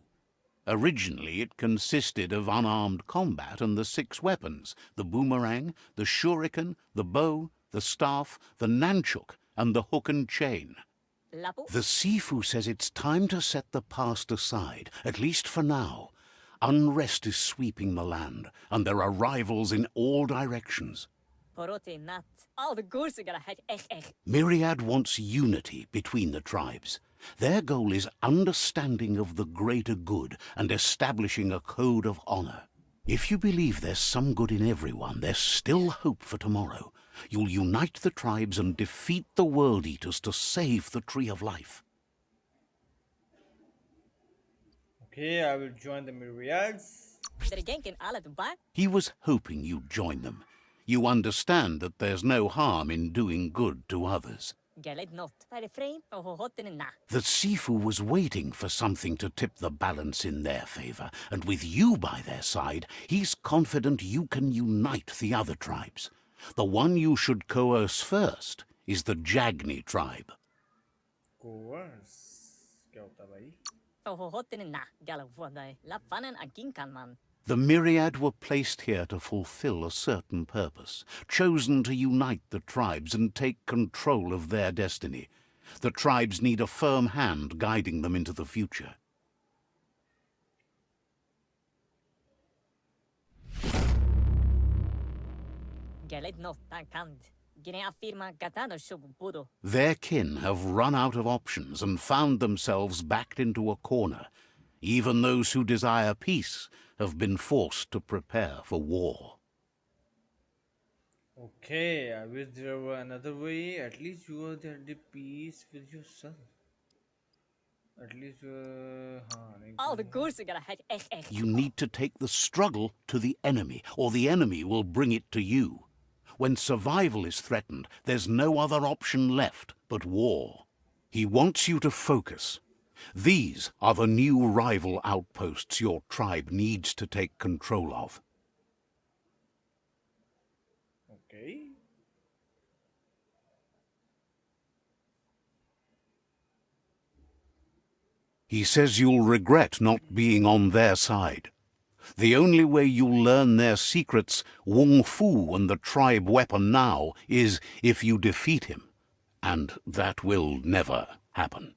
Originally, it consisted of unarmed combat and the 6 weapons, the boomerang, the shuriken, the bow, the staff, the nunchuk, and the hook and chain. The Sifu says it's time to set the past aside, at least for now. Unrest is sweeping the land, and there are rivals in all directions. Myriad wants unity between the tribes. Their goal is understanding of the greater good and establishing a code of honor. If you believe there's some good in everyone, there's still hope for tomorrow. You'll unite the tribes and defeat the World Eaters to save the Tree of Life. Okay, I will join the Myriads. He was hoping you'd join them. You understand that there's no harm in doing good to others. The Sifu was waiting for something to tip the balance in their favor, and with you by their side, he's confident you can unite the other tribes. The one you should coerce first is the Jagni tribe. Coerce? क्या होता भाई? The Myriad were placed here to fulfill a certain purpose, chosen to unite the tribes and take control of their destiny. The tribes need a firm hand guiding them into the future. Gelet no tankand. Gine afirma gatano shubudo. Their kin have run out of options and found themselves backed into a corner. Even those who desire peace have been forced to prepare for war. Okay, I wish there were another way. At least you are at the peace with yourself. At least All the goose are gonna head echt. You need to take the struggle to the enemy, or the enemy will bring it to you. When survival is threatened, there's no other option left but war. He wants you to focus. These are the new rival outposts your tribe needs to take control of. Okay. He says you'll regret not being on their side. The only way you'll learn their secrets, Wung Fu and the tribe weapon now, is if you defeat him. And that will never happen.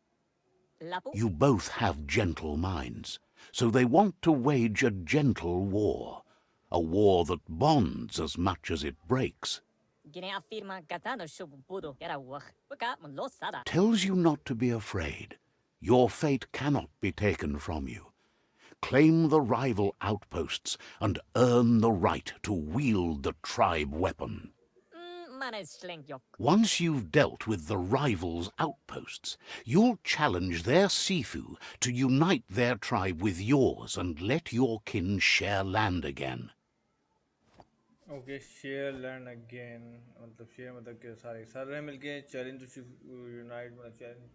Lapu. You both have gentle minds, so they want to wage a gentle war. A war that bonds as much as it breaks. Gine afirma gatano shubudo. Era wach. Waka lo sada. Tells you not to be afraid. Your fate cannot be taken from you. Claim the rival outposts and earn the right to wield the tribe weapon. Yok. Once you've dealt with the rivals' outposts, you'll challenge their Sifu to unite their tribe with yours and let your kin share land again. Okay, share land again. मतलब share मतलब क्या सारे मिलके challenge to unite मतलब challenge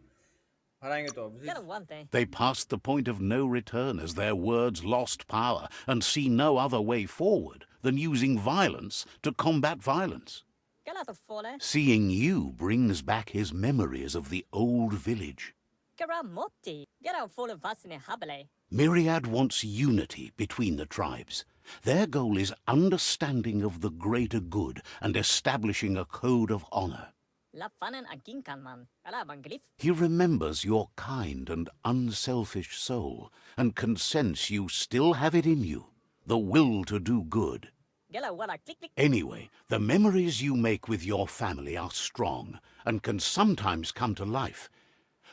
हराएंगे तो obviously. Get one thing. They passed the point of no return as their words lost power and see no other way forward than using violence to combat violence. Get out of fole. Seeing you brings back his memories of the old village. Kara motti. Get out fole vasine habele. Myriad wants unity between the tribes. Their goal is understanding of the greater good and establishing a code of honor. La fanen aginkan man. Ala banglif. He remembers your kind and unselfish soul and can sense you still have it in you, the will to do good. Get out wala click click. Anyway, the memories you make with your family are strong and can sometimes come to life.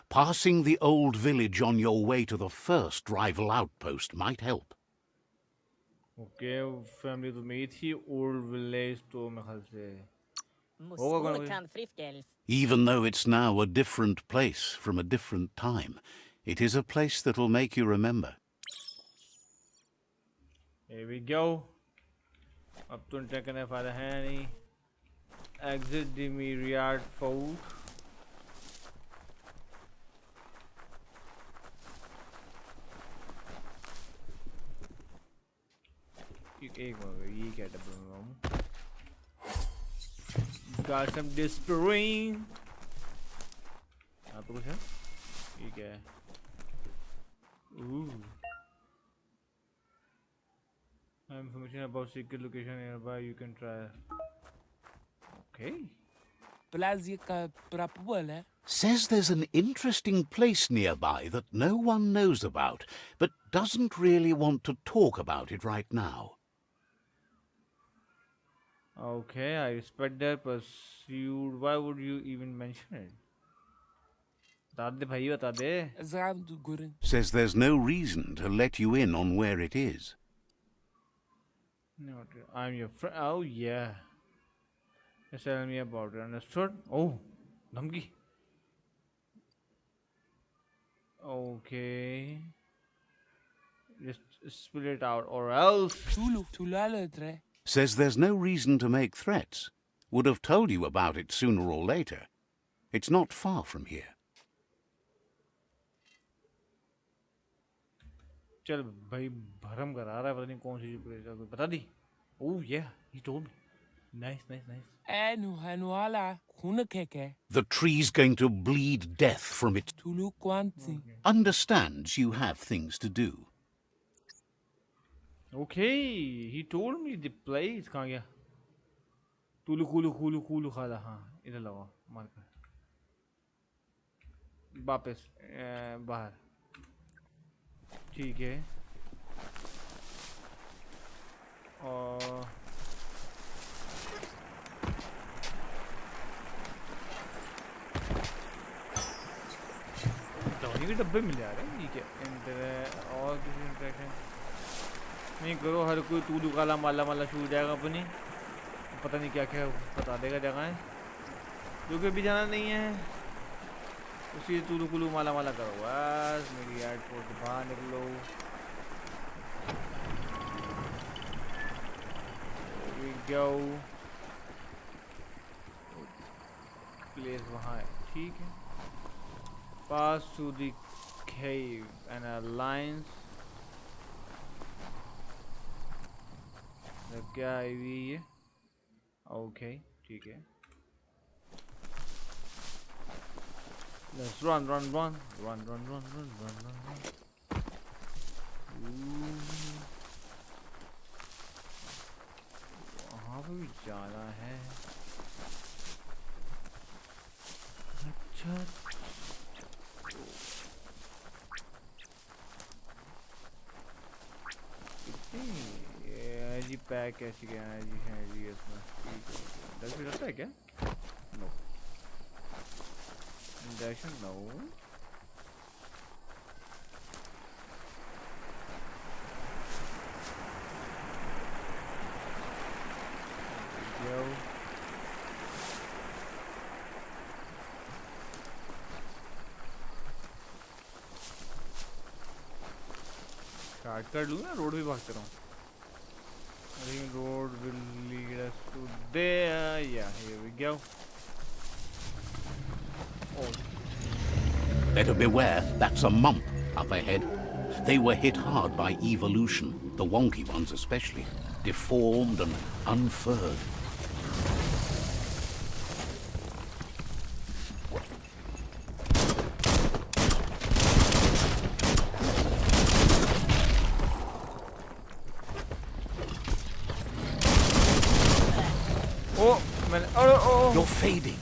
Passing the old village on your way to the first rival outpost might help. Okay, family तो मेरी थी old village तो मेरे ख्याल से Musmula kan frifgelf. Even though it's now a different place from a different time, it is a place that'll make you remember. Here we go. अब तो inter करने फायदा है नहीं. Exit the Myriad fort. एक मिनट ये क्या double में got some dispering. यहाँ पे कुछ है? ये क्या है? Ooh. Information about secret location nearby. You can try. Okay. Says there's an interesting place nearby that no one knows about, but doesn't really want to talk about it right now. Okay, I respect their pursuit. Why would you even mention it? बता दे भाई बता दे. Says there's no reason to let you in on where it is. No, I'm your friend. Oh yeah. Just tell me about it. Understood? Oh, धमकी. Okay. Just spill it out, or else. Says there's no reason to make threats. Would have told you about it sooner or later. It's not far from here. चल भाई भरम करा रहा है पता नहीं कौन सी प्लेस है बता दी. Oh yeah, he told me. Nice. The tree's going to bleed death from it. Understands you have things to do. Okay, he told me the place. कहाँ गया? कुलू खाला हाँ इधर लगा मार कर. वापस बाहर. ठीक है. और वहीं के डब्बे मिल जा रहे हैं। ठीक है, और किसी इंटरेक्शन नहीं करो, हर कोई तू दुकाला माला माला छूट जाएगा अपनी, पता नहीं क्या क्या बता देगा जगह जो कि भी जाना नहीं है, उसी तू कुलू माला माला करो बस। मेरी एयरपोर्ट से बाहर निकलो। Go प्लेस वहाँ है, ठीक है। Pass to the cave and alliance। क्या है ये? ओके, ठीक है। Let's run, run, run, run, run, run, run, run, run, run. वहाँ पे भी जाना है। अच्छा, जी पैक कैसी क्या है जी इसमें? डर भी लगता है क्या? No induction, no. स्टार्ट कर लूँ ना, रोड भी भागते रहूँ। I think road will lead us to there. Yeah, here we go. Oh. Better beware, that's a mump up ahead. They were hit hard by evolution, the wonky ones especially, deformed and unfurred. You're fading.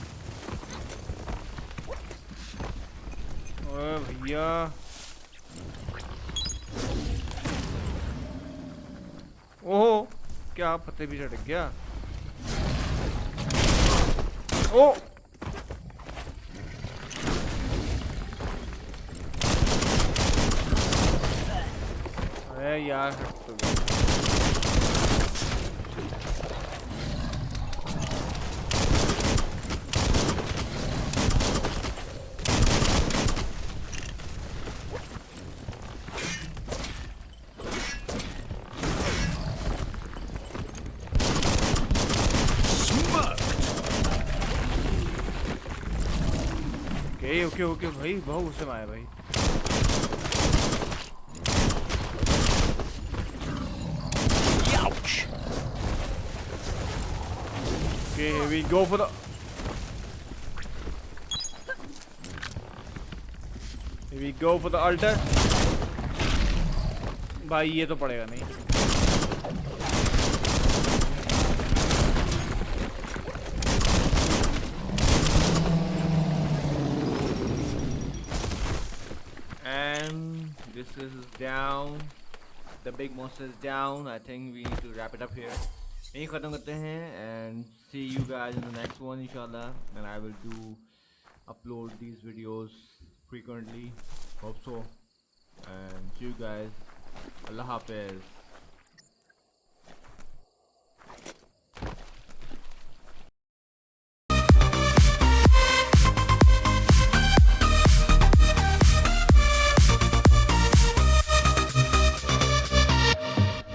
भैया ओहो, क्या पत्ते भी चढ़ गया? ओ अरे यार हट तो गया। ओके ओके भाई, बहुत गुस्से में आया भाई। Ouch! Okay, here we go for the. Here we go for the altar. भाई ये तो पड़ेगा नहीं। This is down. The big monster is down. I think we need to wrap it up here. यहीं ख़त्म करते हैं and see you guys in the next one inshallah. And I will upload these videos frequently. Hope so. And see you guys. Allah Hafiz.